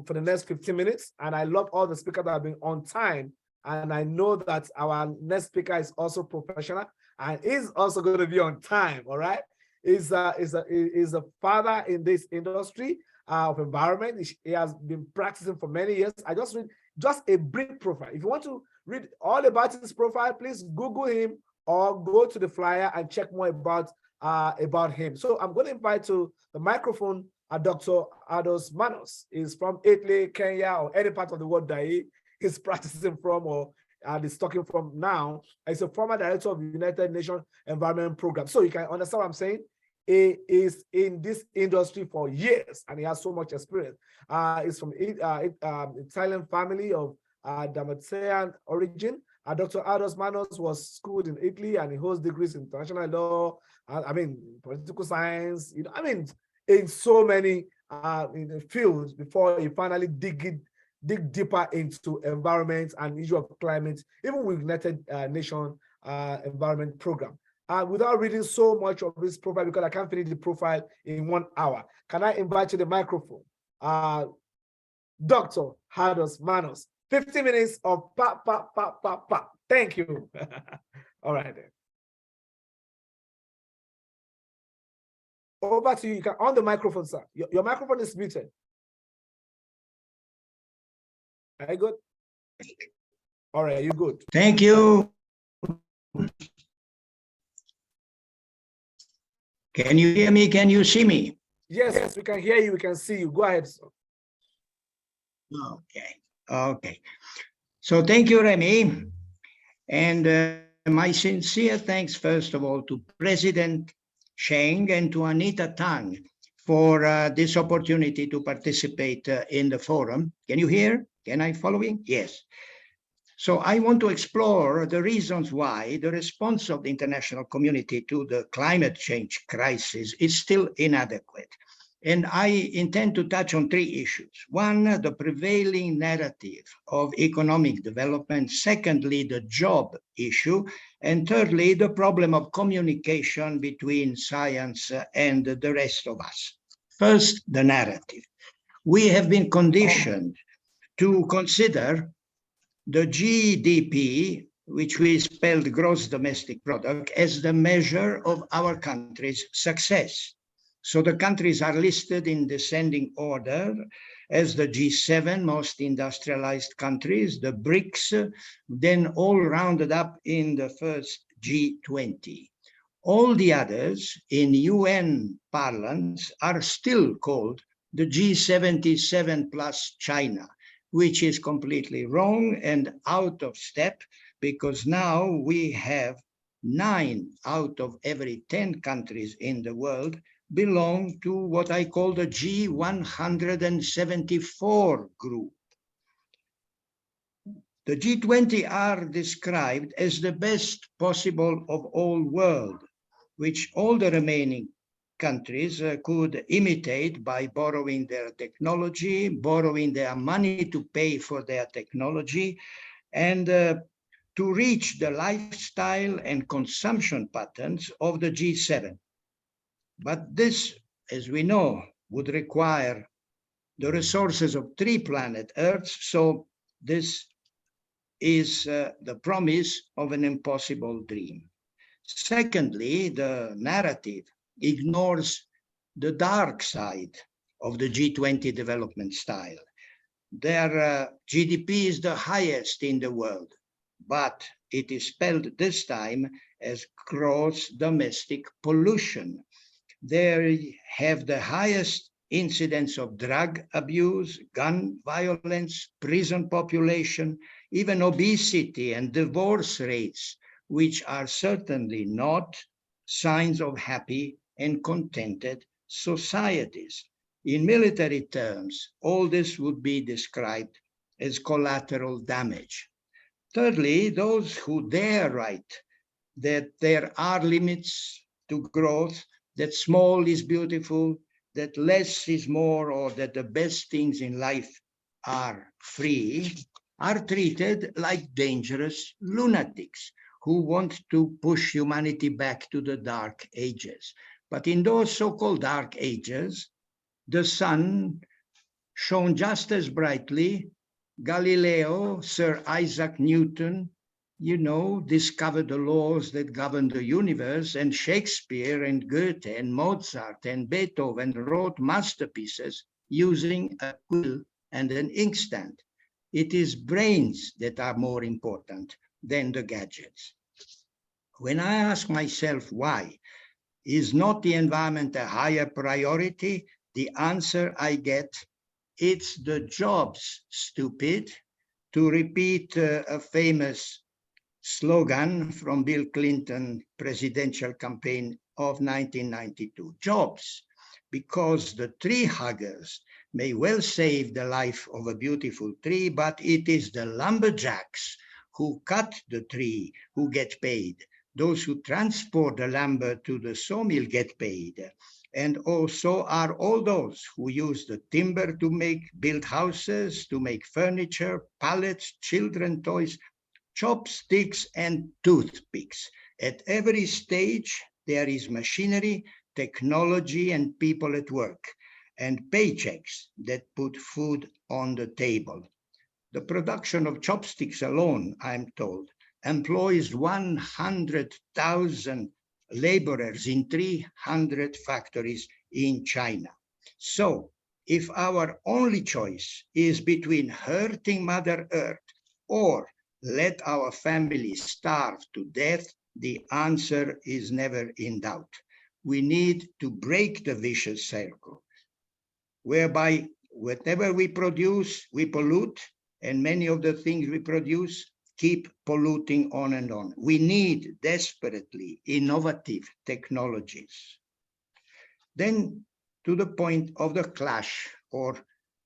[SPEAKER 1] for the next 15 minutes. And I love all the speakers that have been on time. And I know that our next speaker is also professional and is also going to be on time, all right? Is a father in this industry of environment. He has been practicing for many years. I just read just a brief profile. If you want to read all about his profile, please Google him or go to the flyer and check more about him. So I'm going to invite to the microphone Dr. Ados Manos. He's from Italy, Kenya, or any part of the world that he is practicing from or is talking from now. He's a former director of the United Nations Environment Program. So you can understand what I'm saying. He is in this industry for years and he has so much experience. He's from Italian family of Dalmatian origin. Dr. Ados Manos was schooled in Italy and he holds degrees in international law, political science, in so many fields before he finally dig deeper into environment and issue of climate, even with United Nations Environment Program. Without reading so much of his profile, because I can't finish the profile in 1 hour, can I invite you to the microphone? Dr. Ados Manos, 50 minutes of pop. Thank you. All right then. Over to you. You can on the microphone, sir. Your microphone is muted. Are you good? All right, you're good.
[SPEAKER 5] Thank you. Can you hear me? Can you see me?
[SPEAKER 1] Yes, we can hear you. We can see you. Go ahead, sir.
[SPEAKER 5] Okay. So thank you, Remy. And my sincere thanks, first of all, to President Cheng and to Anita Tang for this opportunity to participate in the forum. Can you hear? Can I follow you? Yes. So I want to explore the reasons why the response of the international community to the climate change crisis is still inadequate. And I intend to touch on three issues. One, the prevailing narrative of economic development. Secondly, the job issue. And thirdly, the problem of communication between science and the rest of us. First, the narrative. We have been conditioned to consider the GDP, which we spelled gross domestic product, as the measure of our country's success. So the countries are listed in descending order as the G7 most industrialized countries, the BRICS, then all rounded up in the first G20. All the others in UN parlance are still called the G77 plus China, which is completely wrong and out of step, because now we have 9 out of every 10 countries in the world belong to what I call the G174 group. The G20 are described as the best possible of all world, which all the remaining countries could imitate by borrowing their technology, borrowing their money to pay for their technology, and to reach the lifestyle and consumption patterns of the G7. But this, as we know, would require the resources of 3 planet Earths, so this is the promise of an impossible dream. Secondly, the narrative ignores the dark side of the G20 development style. Their GDP is the highest in the world, but it is spelled this time as gross domestic pollution. They have the highest incidence of drug abuse, gun violence, prison population, even obesity and divorce rates, which are certainly not signs of happy and contented societies. In military terms, all this would be described as collateral damage. Thirdly, those who dare write that there are limits to growth, that small is beautiful, that less is more, or that the best things in life are free, are treated like dangerous lunatics who want to push humanity back to the dark ages. But in those so-called dark ages, the sun shone just as brightly. Galileo, Sir Isaac Newton, discovered the laws that govern the universe, and Shakespeare and Goethe and Mozart and Beethoven wrote masterpieces using a quill and an inkstand. It is brains that are more important than the gadgets. When I ask myself why, is not the environment a higher priority? The answer I get, it's the jobs, stupid. To repeat a famous slogan from Bill Clinton presidential campaign of 1992, jobs, because the tree huggers may well save the life of a beautiful tree, but it is the lumberjacks who cut the tree who get paid. Those who transport the lumber to the sawmill get paid. And also are all those who use the timber to build houses, to make furniture, pallets, children toys, chopsticks and toothpicks. At every stage, there is machinery, technology, and people at work, and paychecks that put food on the table. The production of chopsticks alone, I'm told, employs 100,000 laborers in 300 factories in China. So if our only choice is between hurting Mother Earth or let our families starve to death, the answer is never in doubt. We need to break the vicious circle, whereby whatever we produce, we pollute, and many of the things we produce keep polluting on and on. We need desperately innovative technologies. Then to the point of the clash or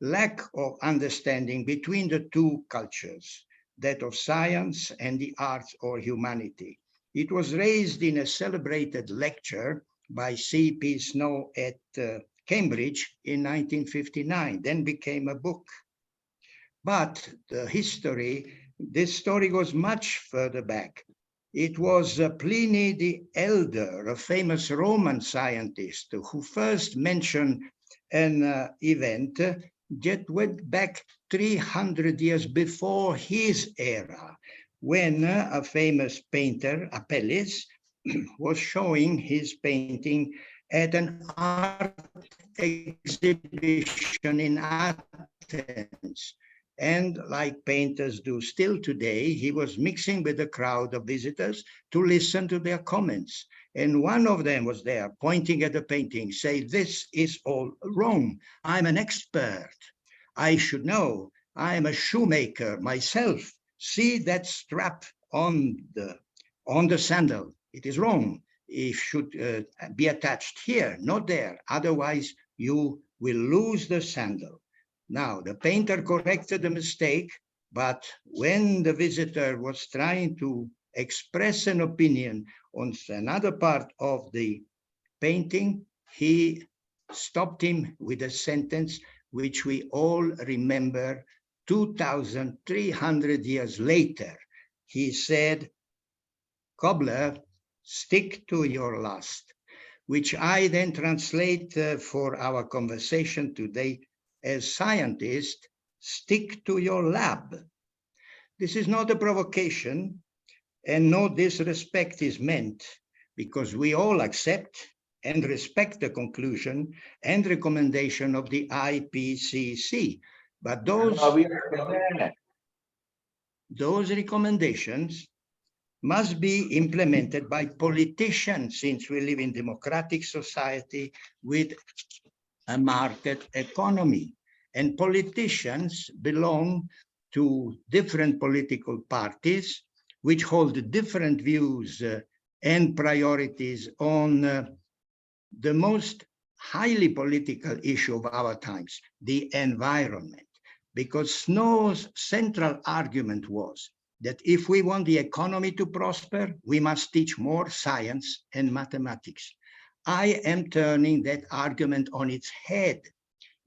[SPEAKER 5] lack of understanding between the two cultures, that of science and the arts or humanity. It was raised in a celebrated lecture by C.P. Snow at Cambridge in 1959, then became a book. But this story goes much further back. It was Pliny the Elder, a famous Roman scientist, who first mentioned an event that went back 300 years before his era, when a famous painter, Apelles, was showing his painting at an art exhibition in Athens. And like painters do still today, he was mixing with the crowd of visitors to listen to their comments. And one of them was there pointing at the painting, saying, "This is all wrong. I'm an expert. I should know. I am a shoemaker myself. See that strap on the sandal. It is wrong. it should be attached here, not there. Otherwise, you will lose the sandal. Now, the painter corrected the mistake, but when the visitor was trying to express an opinion on another part of the painting, he stopped him with a sentence which we all remember 2,300 years later. He said, "Cobbler, stick to your lust," which I then translate for our conversation today as scientist, stick to your lab. This is not a provocation, and no disrespect is meant, because we all accept and respect the conclusion and recommendation of the IPCC. But those recommendations must be implemented by politicians, since we live in democratic society with a market economy. And politicians belong to different political parties, which hold different views and priorities on the most highly political issue of our times, the environment. Because Snow's central argument was that if we want the economy to prosper, we must teach more science and mathematics. I am turning that argument on its head.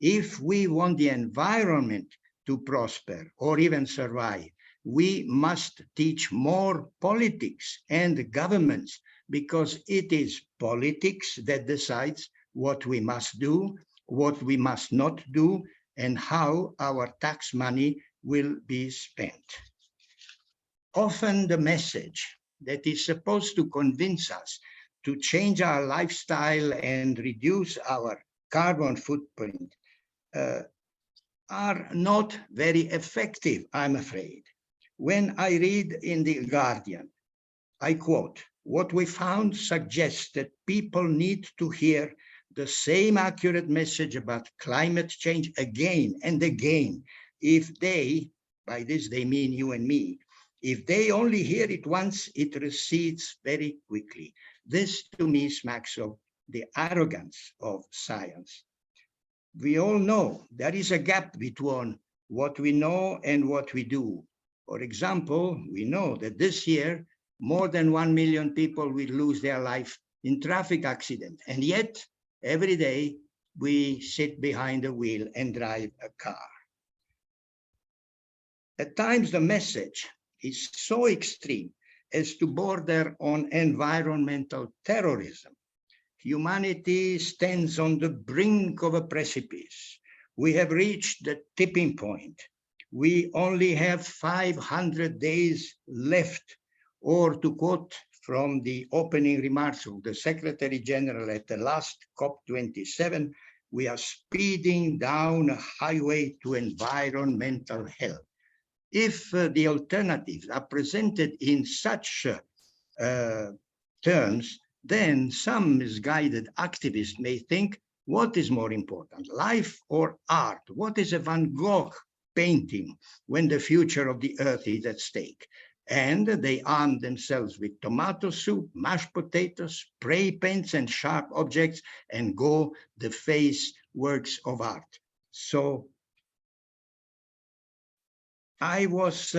[SPEAKER 5] If we want the environment to prosper or even survive, we must teach more politics and governments, because it is politics that decides what we must do, what we must not do, and how our tax money will be spent. Often the message that is supposed to convince us to change our lifestyle and reduce our carbon footprint are not very effective, I'm afraid. When I read in The Guardian, I quote, "What we found suggests that people need to hear the same accurate message about climate change again and again. If they, by this they mean you and me, if they only hear it once, it recedes very quickly." This to me smacks of the arrogance of science. We all know there is a gap between what we know and what we do. For example, we know that this year, more than 1 million people will lose their life in traffic accident. And yet, every day, we sit behind the wheel and drive a car. At times, the message is so extreme as to border on environmental terrorism. Humanity stands on the brink of a precipice. We have reached the tipping point. We only have 500 days left, or to quote from the opening remarks of the Secretary General at the last COP27, we are speeding down a highway to environmental hell. If the alternatives are presented in such terms, then some misguided activists may think, what is more important, life or art? What is a Van Gogh painting when the future of the earth is at stake? And they arm themselves with tomato soup, mashed potatoes, spray paints, and sharp objects, and go deface works of art. So I was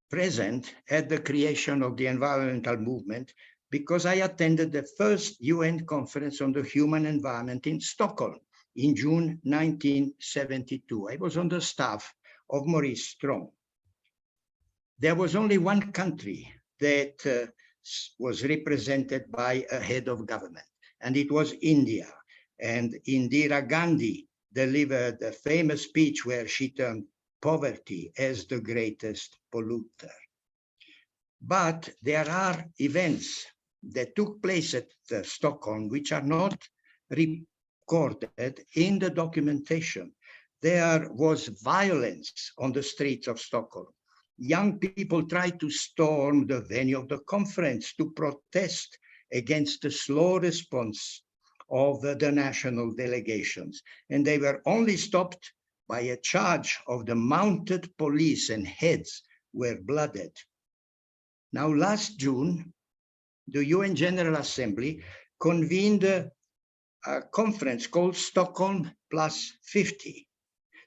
[SPEAKER 5] present at the creation of the environmental movement because I attended the first UN conference on the human environment in Stockholm in June 1972. I was on the staff of Maurice Strong. There was only one country that was represented by a head of government, and it was India. And Indira Gandhi delivered a famous speech where she termed poverty as the greatest polluter. But there are events that took place at Stockholm which are not recorded in the documentation. There was violence on the streets of Stockholm. Young people tried to storm the venue of the conference to protest against the slow response of the national delegations. And they were only stopped by a charge of the mounted police, and heads were blooded. Now, last June, the UN General Assembly convened a conference called Stockholm Plus 50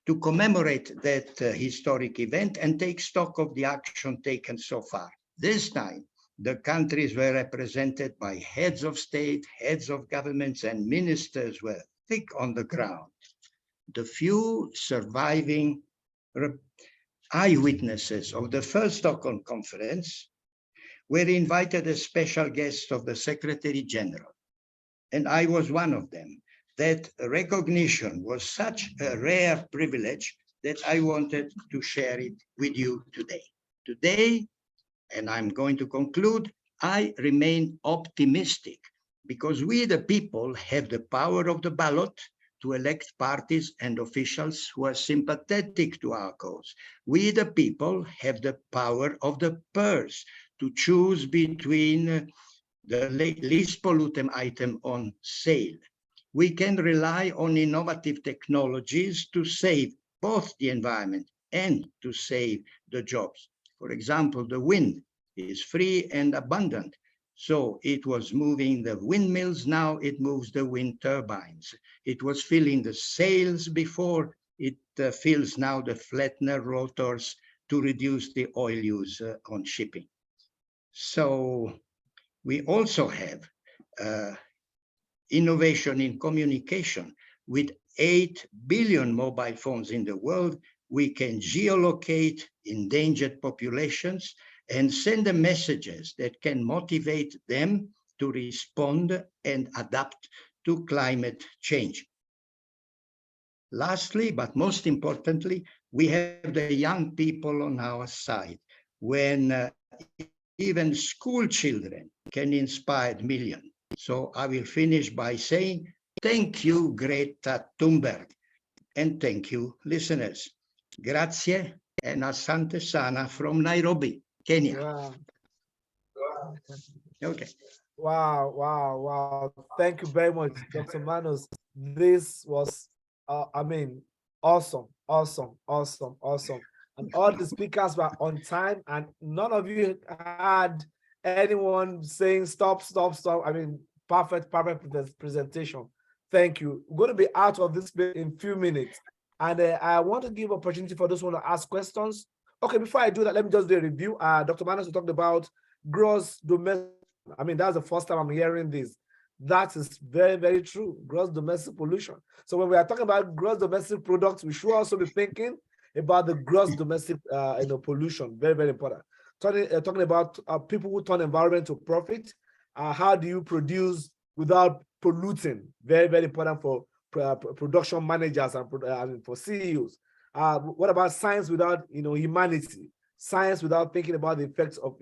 [SPEAKER 5] to commemorate that historic event and take stock of the action taken so far. This time, the countries were represented by heads of state, heads of governments, and ministers were thick on the ground. The few surviving eyewitnesses of the first Stockholm conference were invited as special guests of the Secretary General, and I was one of them. That recognition was such a rare privilege that I wanted to share it with you today. Today, and I'm going to conclude, I remain optimistic because we, the people, have the power of the ballot to elect parties and officials who are sympathetic to our cause. We, the people, have the power of the purse to choose between the least polluting item on sale. We can rely on innovative technologies to save both the environment and to save the jobs. For example, the wind is free and abundant. So it was moving the windmills, now it moves the wind turbines. It was filling the sails before, it fills now the flattener rotors to reduce the oil use on shipping. So we also have innovation in communication. With 8 billion mobile phones in the world, we can geolocate endangered populations and send them messages that can motivate them to respond and adapt to climate change. Lastly, but most importantly, we have the young people on our side. When even school children can inspire millions. So I will finish by saying, thank you, Greta Thunberg, and thank you, listeners. Grazie and asante sana from Nairobi, Kenya.
[SPEAKER 1] Wow.
[SPEAKER 5] Okay.
[SPEAKER 1] Wow, wow, wow. Thank you very much, Dr. Manos. This was, I mean, awesome, awesome, awesome, awesome. And all the speakers were on time, and none of you had anyone saying stop, stop, stop. I mean, perfect presentation. Thank you. We're going to be out of this in a few minutes. And I want to give opportunity for those who want to ask questions. Okay, before I do that, let me just do a review. Dr. Manos talked about gross domestic. I mean, that's the first time I'm hearing this. That is very, very true. Gross domestic pollution. So when we are talking about gross domestic products, we should also be thinking about the gross domestic pollution. Very, very important. Talking about people who turn environment to profit. How do you produce without polluting? Very, very important for production managers and for CEOs. What about science without humanity? Science without thinking about the effects of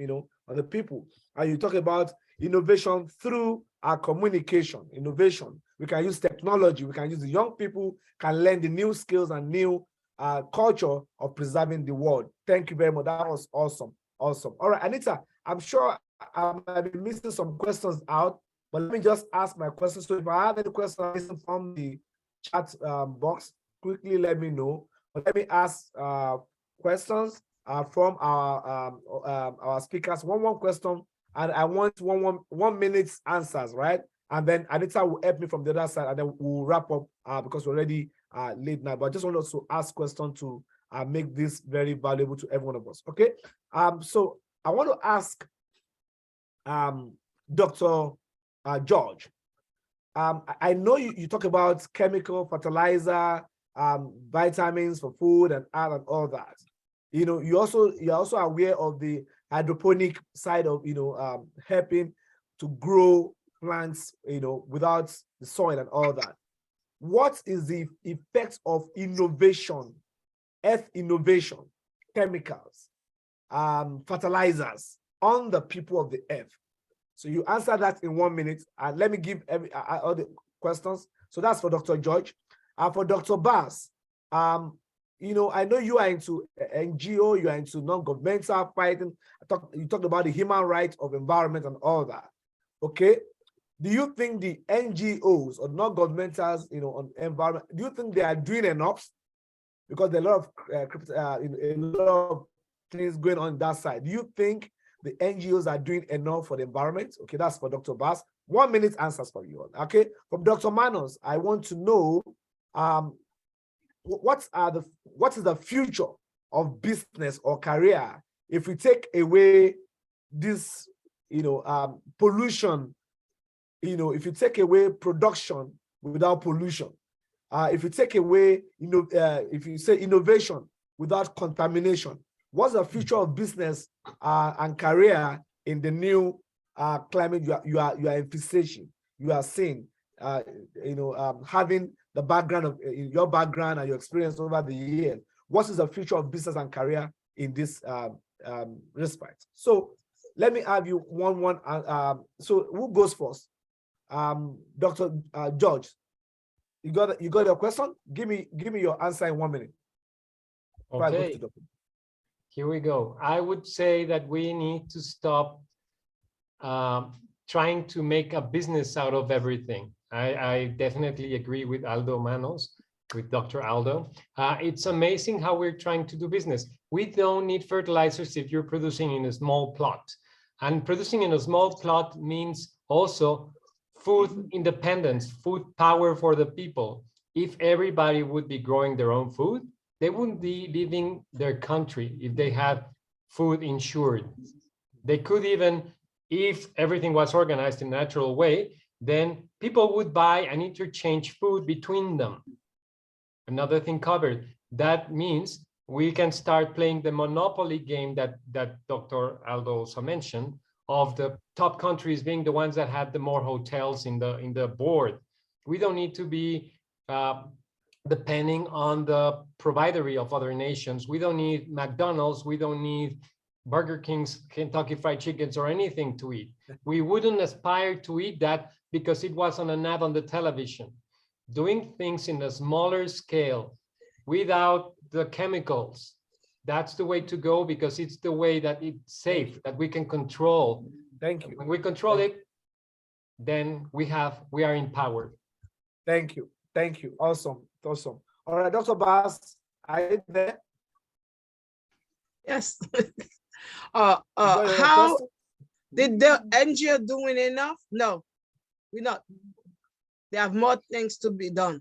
[SPEAKER 1] on the people. And you talk about innovation through our communication. Innovation. We can use technology. We can use the young people can learn the new skills and new culture of preserving the world. Thank you very much. That was awesome. Awesome. All right, Anita, I'm sure I might be missing some questions out, but let me just ask my questions. So if I have any questions from the chat box, quickly let me know. But let me ask questions from our speakers. One question, and I want 1 minute answers, right? And then Anita will help me from the other side, and then we'll wrap up because we're already late now. But I just want us to ask questions to make this very valuable to every one of us. Okay. So I want to ask Dr. George. I know you talk about chemical fertilizer, vitamins for food and all that. You're also aware of the hydroponic side of helping to grow plants without the soil and all that. What is the effect of innovation, earth innovation, chemicals, fertilizers on the people of the earth? So you answer that in 1 minute, and let me give all the questions. So that's for Dr. George. For Dr. Bass, I know you are into NGO, you are into non-governmental fighting. You talked about the human rights of environment and all that. Okay. Do you think the NGOs or non-governmentals, on environment, do you think they are doing enough? Because there are a lot of things going on that side. Do you think the NGOs are doing enough for the environment? Okay, that's for Dr. Bass. 1 minute answers for you all. Okay, from Dr. Manos, I want to know what is the future of business or career if we take away this, pollution, if you take away production without pollution, if you take away, if you say innovation without contamination, what's the future of business and career in the new climate you are envisaging, you are seeing, having the background of your background and your experience over the years? What is the future of business and career in this respect? So let me have you one. So who goes first? Dr. George, you got your question? Give me your answer in 1 minute.
[SPEAKER 7] Okay, here we go. I would say that we need to stop trying to make a business out of everything. I definitely agree with Aldo Manos, with Dr. Aldo. It's amazing how we're trying to do business. We don't need fertilizers if you're producing in a small plot. And producing in a small plot means also food independence, food power for the people. If everybody would be growing their own food, they wouldn't be leaving their country if they had food insured. They could even, if everything was organized in a natural way, then people would buy and interchange food between them. Another thing covered. That means we can start playing the monopoly game that Dr. Aldo also mentioned, of the top countries being the ones that had the more hotels in the board. We don't need to be depending on the providery of other nations. We don't need McDonald's. We don't need Burger King's, Kentucky Fried Chickens, or anything to eat. We wouldn't aspire to eat that because it was on an ad on the television. Doing things in a smaller scale without the chemicals, that's the way to go, because it's the way that it's safe, that we can control.
[SPEAKER 1] Thank you.
[SPEAKER 7] When we control it, then we are empowered.
[SPEAKER 1] Thank you. Thank you. Awesome. Awesome. All right, Dr. Bass, are you there?
[SPEAKER 3] Yes.
[SPEAKER 1] How
[SPEAKER 3] How did the NGO doing enough? No, we're not. They have more things to be done.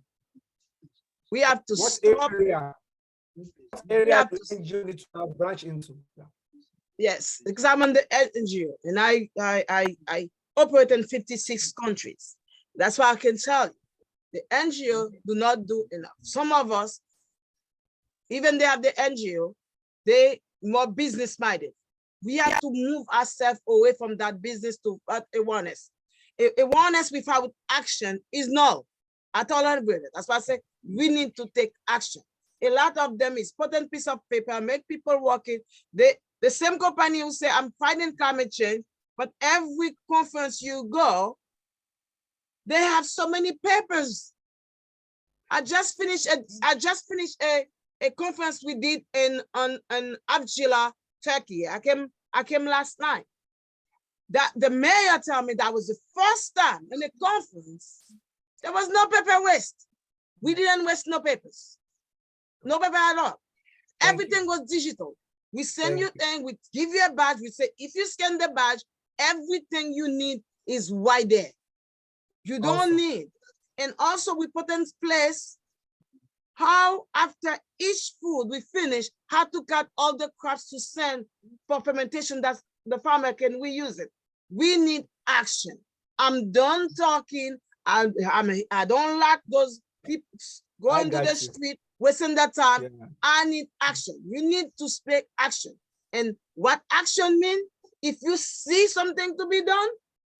[SPEAKER 3] We have to stop.
[SPEAKER 1] What area do NGO need to branch into? Yeah.
[SPEAKER 3] Yes, because I'm on the NGO and I operate in 56 countries. That's why I can tell you, the NGO do not do enough. Some of us, even they have the NGO, they more business minded. We have to move ourselves away from that business to awareness. Awareness without action is null. I totally agree with it. That's why I say we need to take action. A lot of them is put on piece of paper, make people work it. The same company who say I'm fighting climate change, but every conference you go, they have so many papers. I just finished a conference we did in Avcılar, Turkey. I came last night. That the mayor told me that was the first time in the conference there was no paper waste. We didn't waste no papers, no paper at all. Everything was digital. We send you thing, we give you a badge. We say if you scan the badge, everything you need is right there. You don't need. And also we put in place how after each food we finish, how to cut all the crops to send for fermentation that the farmer can reuse it. We need action. I'm done talking. I don't like those people going to the street, wasting their time. Yeah. I need action. You need to speak action. And what action means? If you see something to be done,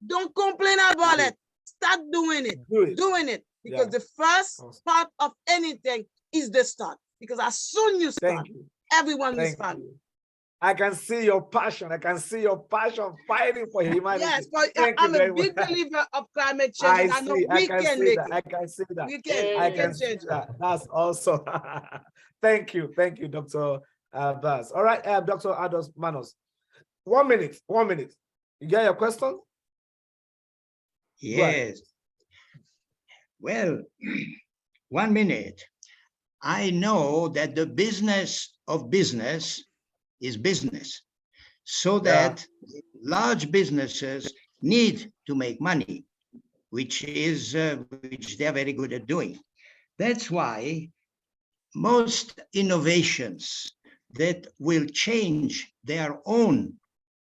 [SPEAKER 3] don't complain about it. Start doing it. Doing it. Because the first part of anything is the start. Because as soon you start, everyone will start.
[SPEAKER 1] I can see your passion. I can see your passion fighting for humanity.
[SPEAKER 3] Yes, but I'm a big believer of climate change. I know we can make it.
[SPEAKER 1] I can see that.
[SPEAKER 3] We can change that.
[SPEAKER 1] That's awesome. Thank you, Dr. Bass. All right, Dr. Aldo Manos. 1 minute. You got your question?
[SPEAKER 5] Yes. Well, 1 minute. I know that the business of business is business. so that large businesses need to make money, which they're very good at doing. That's why most innovations that will change their own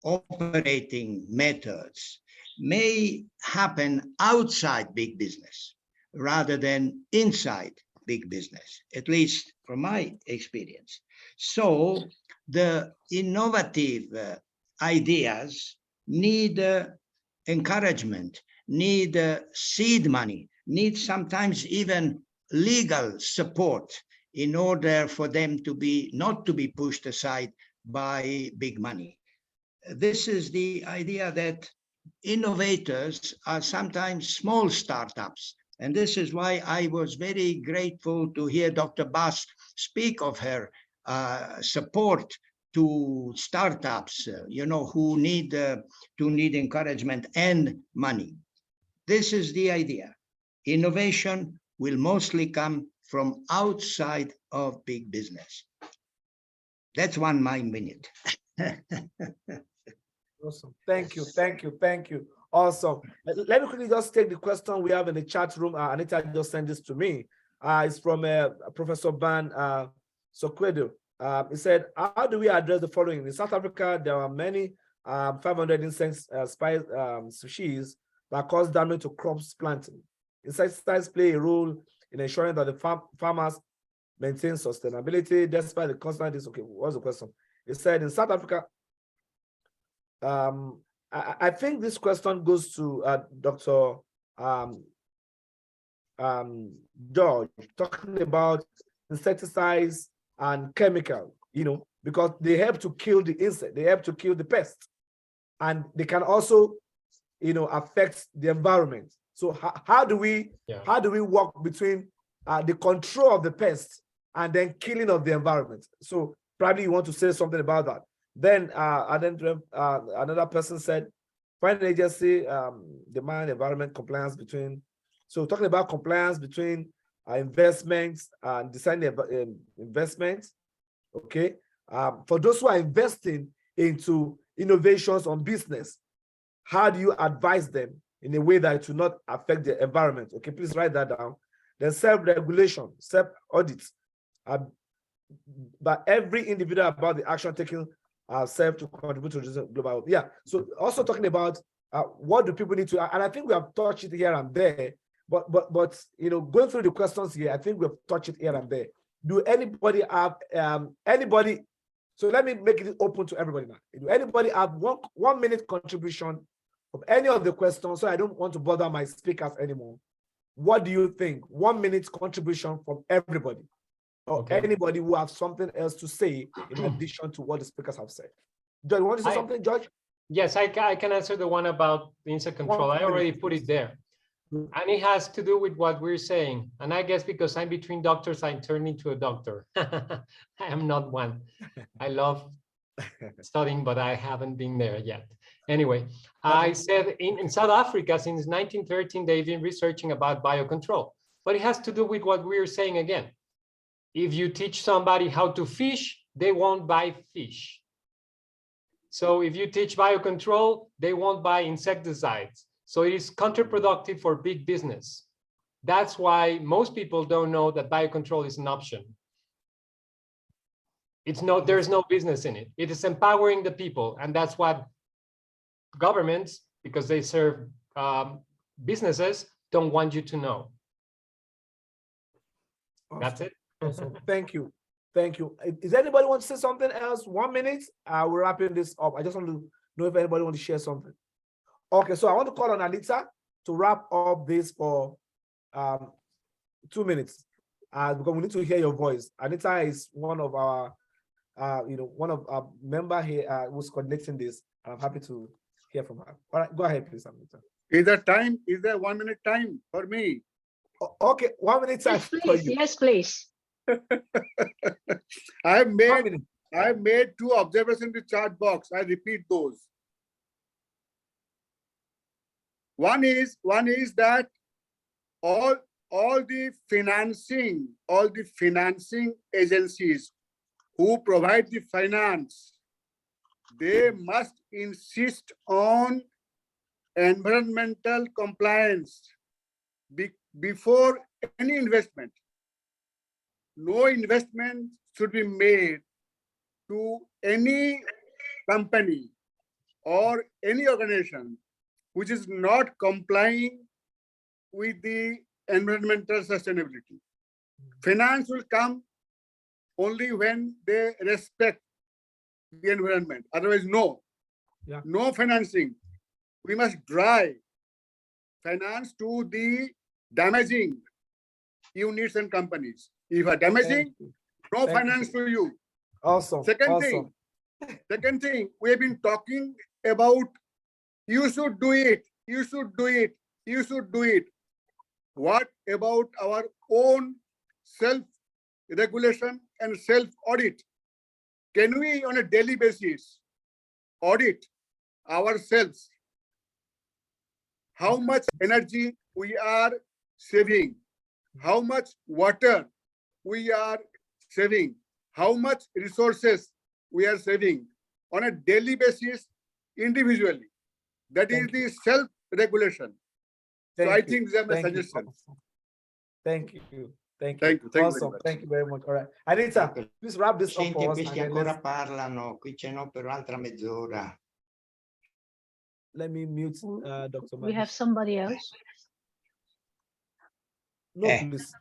[SPEAKER 5] operating methods may happen outside big business rather than inside big business, at least from my experience. So the innovative ideas need encouragement, need seed money, need sometimes even legal support in order for them to be not to be pushed aside by big money. This is the idea that innovators are sometimes small startups. And this is why I was very grateful to hear Dr. Bass speak of her support to startups, who need encouragement and money. This is the idea. Innovation will mostly come from outside of big business. That's my minute.
[SPEAKER 1] Awesome. Thank you. Thank you. Thank you. Awesome. Let me quickly just take the question we have in the chat room. Anita just sent this to me. It's from Professor Ban Sokwedo. He said, how do we address the following? In South Africa, there are many 500 insect species that cause damage to crops planting. Insecticides play a role in ensuring that the farmers maintain sustainability despite the constant. Okay, what's the question? He said, in South Africa, I think this question goes to Dr. George, talking about insecticides and chemical, because they help to kill the insect, they help to kill the pest, and they can also, affect the environment. So how do we work between the control of the pest and then killing of the environment? So probably you want to say something about that. Then another person said, find an agency, demand environment compliance between. So talking about compliance between investments and designing investments. Okay. For those who are investing into innovations on business, how do you advise them in a way that it will not affect the environment? Okay, please write that down. Then self-regulation, self-audit by every individual about the action taken self to contribute to this global. Yeah. So also talking about what do people need to, and I think we have touched it here and there, but going through the questions here, I think we have touched it here and there. Do anybody have anybody? So let me make it open to everybody now. Do anybody have one minute contribution of any of the questions? So I don't want to bother my speakers anymore. What do you think? 1 minute contribution from everybody. Or anybody who have something else to say in addition to what the speakers have said. George, you want to say something, George?
[SPEAKER 7] Yes, I can answer the one about the insect control. I already put it there. And it has to do with what we're saying. And I guess because I'm between doctors, I turned into a doctor. I am not one. I love studying, but I haven't been there yet. Anyway, I said in South Africa, since 1913, they've been researching about biocontrol. But it has to do with what we're saying again. If you teach somebody how to fish, they won't buy fish. So if you teach biocontrol, they won't buy insecticides. So it is counterproductive for big business. That's why most people don't know that biocontrol is an option. There's no business in it. It is empowering the people. And that's what governments, because they serve businesses, don't want you to know.
[SPEAKER 1] Awesome.
[SPEAKER 7] That's it.
[SPEAKER 1] Awesome. Thank you. Thank you. Is anybody want to say something else? 1 minute. We're wrapping this up. I just want to know if anybody want to share something. Okay, so I want to call on Anita to wrap up this for 2 minutes, because we need to hear your voice. Anita is one of our, one of our member here who's coordinating this. I'm happy to hear from her. All right, go ahead, please, Anita.
[SPEAKER 9] Is there 1 minute time for me?
[SPEAKER 1] Okay, 1 minute time
[SPEAKER 2] Yes,
[SPEAKER 1] for
[SPEAKER 2] please.
[SPEAKER 1] you.
[SPEAKER 2] Yes, please.
[SPEAKER 9] I have made 2 observations in the chat box. I repeat those. One is that all the financing agencies who provide the finance they must insist on environmental compliance before any investment. No investment should be made to any company or any organization which is not complying with the environmental sustainability. Finance will come only when they respect the environment. Otherwise, no.
[SPEAKER 1] Yeah.
[SPEAKER 9] No financing. We must drive finance to the damaging units and companies. If are damaging, no
[SPEAKER 1] Thank
[SPEAKER 9] finance to you.
[SPEAKER 1] Awesome.
[SPEAKER 9] Second thing, we have been talking about you should do it, you should do it, you should do it. What about our own self-regulation and self-audit? Can we on a daily basis audit ourselves? How much energy we are saving? How much water we are saving? How much resources we are saving on a daily basis individually? That is the self-regulation. So I think these are my suggestions.
[SPEAKER 1] Thank you. Thank you.
[SPEAKER 9] Thank you. Thank you very
[SPEAKER 1] Awesome.
[SPEAKER 9] much.
[SPEAKER 1] Thank you very much. All right. Anita, please wrap this up
[SPEAKER 5] Senti,
[SPEAKER 1] for us.
[SPEAKER 5] questi
[SPEAKER 1] and then
[SPEAKER 5] ancora parlano, qui ce n'ho per un'altra mezz'ora.
[SPEAKER 1] let me mute Dr.
[SPEAKER 2] We have
[SPEAKER 1] Manus.
[SPEAKER 2] somebody else.
[SPEAKER 1] No, please.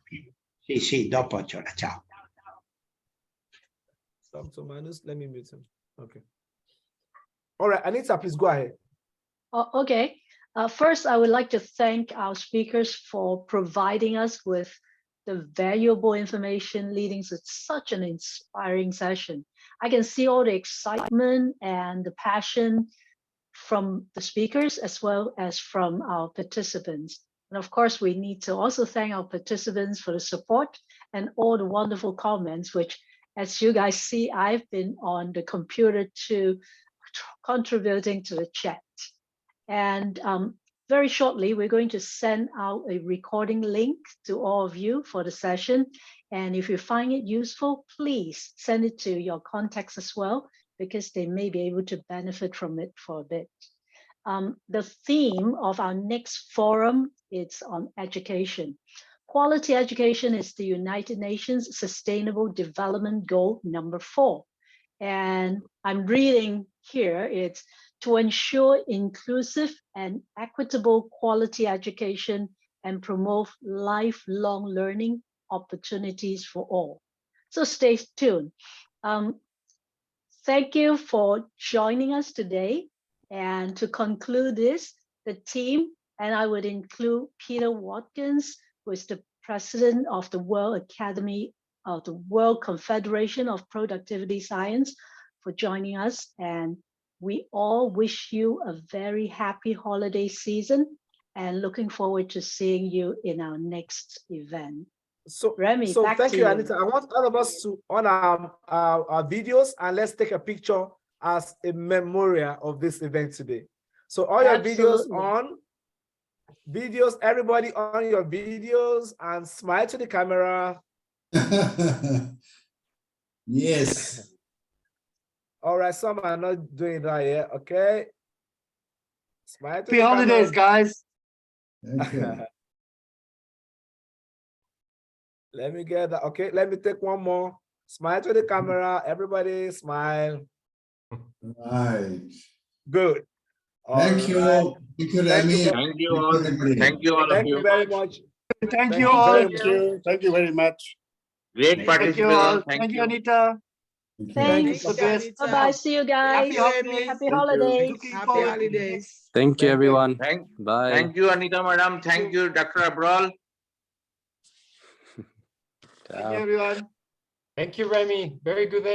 [SPEAKER 5] Sì, dopo c'ora, ciao.
[SPEAKER 1] Dr. Manus, let me mute him. Okay. All right, Anita, please go ahead.
[SPEAKER 2] Okay. First, I would like to thank our speakers for providing us with the valuable information leading to such an inspiring session. I can see all the excitement and the passion from the speakers as well as from our participants. And of course, we need to also thank our participants for the support and all the wonderful comments, which, as you guys see, I've been on the computer to contributing to the chat. And very shortly, we're going to send out a recording link to all of you for the session. And if you find it useful, please send it to your contacts as well, because they may be able to benefit from it for a bit. The theme of our next forum is on education. Quality education is the United Nations Sustainable Development Goal number 4. And I'm reading here, it's to ensure inclusive and equitable quality education and promote lifelong learning opportunities for all. So stay tuned. Thank you for joining us today. And to conclude this, the team, and I would include Peter Watkins, who is the president of the World Academy of the World Confederation of Productivity Science, for joining us. And we all wish you a very happy holiday season and looking forward to seeing you in our next event.
[SPEAKER 1] So,
[SPEAKER 2] Remy, back
[SPEAKER 1] thank
[SPEAKER 2] to
[SPEAKER 1] you, Anita. I want all of us to on our videos, and let's take a picture as a memorial of this event today. So all your videos
[SPEAKER 2] Absolutely.
[SPEAKER 1] on, everybody on your videos, and smile to the camera.
[SPEAKER 4] Yes.
[SPEAKER 1] All right, some are not doing that yet. Okay. Smile to
[SPEAKER 10] Happy
[SPEAKER 1] the
[SPEAKER 10] holidays,
[SPEAKER 1] camera.
[SPEAKER 10] guys.
[SPEAKER 4] Thank you.
[SPEAKER 1] Let me get that. Okay, let me take one more. Smile to the camera. Everybody smile.
[SPEAKER 4] Right.
[SPEAKER 1] Good.
[SPEAKER 4] Thank you.
[SPEAKER 1] All right.
[SPEAKER 4] Thank you,
[SPEAKER 1] Thank you
[SPEAKER 4] Remy.
[SPEAKER 1] very-
[SPEAKER 11] Thank you all.
[SPEAKER 4] Everybody.
[SPEAKER 11] Thank you all of
[SPEAKER 1] Thank
[SPEAKER 11] you.
[SPEAKER 1] you very much.
[SPEAKER 10] Thank you
[SPEAKER 1] you
[SPEAKER 10] all.
[SPEAKER 1] very
[SPEAKER 9] Thank
[SPEAKER 1] much.
[SPEAKER 9] you. Thank you very much.
[SPEAKER 11] Great
[SPEAKER 10] Thank you all.
[SPEAKER 11] participation.
[SPEAKER 10] Thank you, Anita.
[SPEAKER 4] Thank you.
[SPEAKER 2] Thanks.
[SPEAKER 1] Thank you.
[SPEAKER 3] Thank you,
[SPEAKER 2] Bye-bye. See you guys.
[SPEAKER 3] Happy holidays.
[SPEAKER 2] Happy
[SPEAKER 11] Thank you.
[SPEAKER 2] holidays.
[SPEAKER 10] Looking
[SPEAKER 3] Happy
[SPEAKER 10] forward to
[SPEAKER 3] holidays.
[SPEAKER 8] Thank you,
[SPEAKER 1] Thank you.
[SPEAKER 8] everyone.
[SPEAKER 11] Thank
[SPEAKER 8] Bye.
[SPEAKER 11] you, Anita Madam. Thank you, Dr. Abral.
[SPEAKER 10] Thank you, everyone.
[SPEAKER 7] Thank you, Remy. Very good.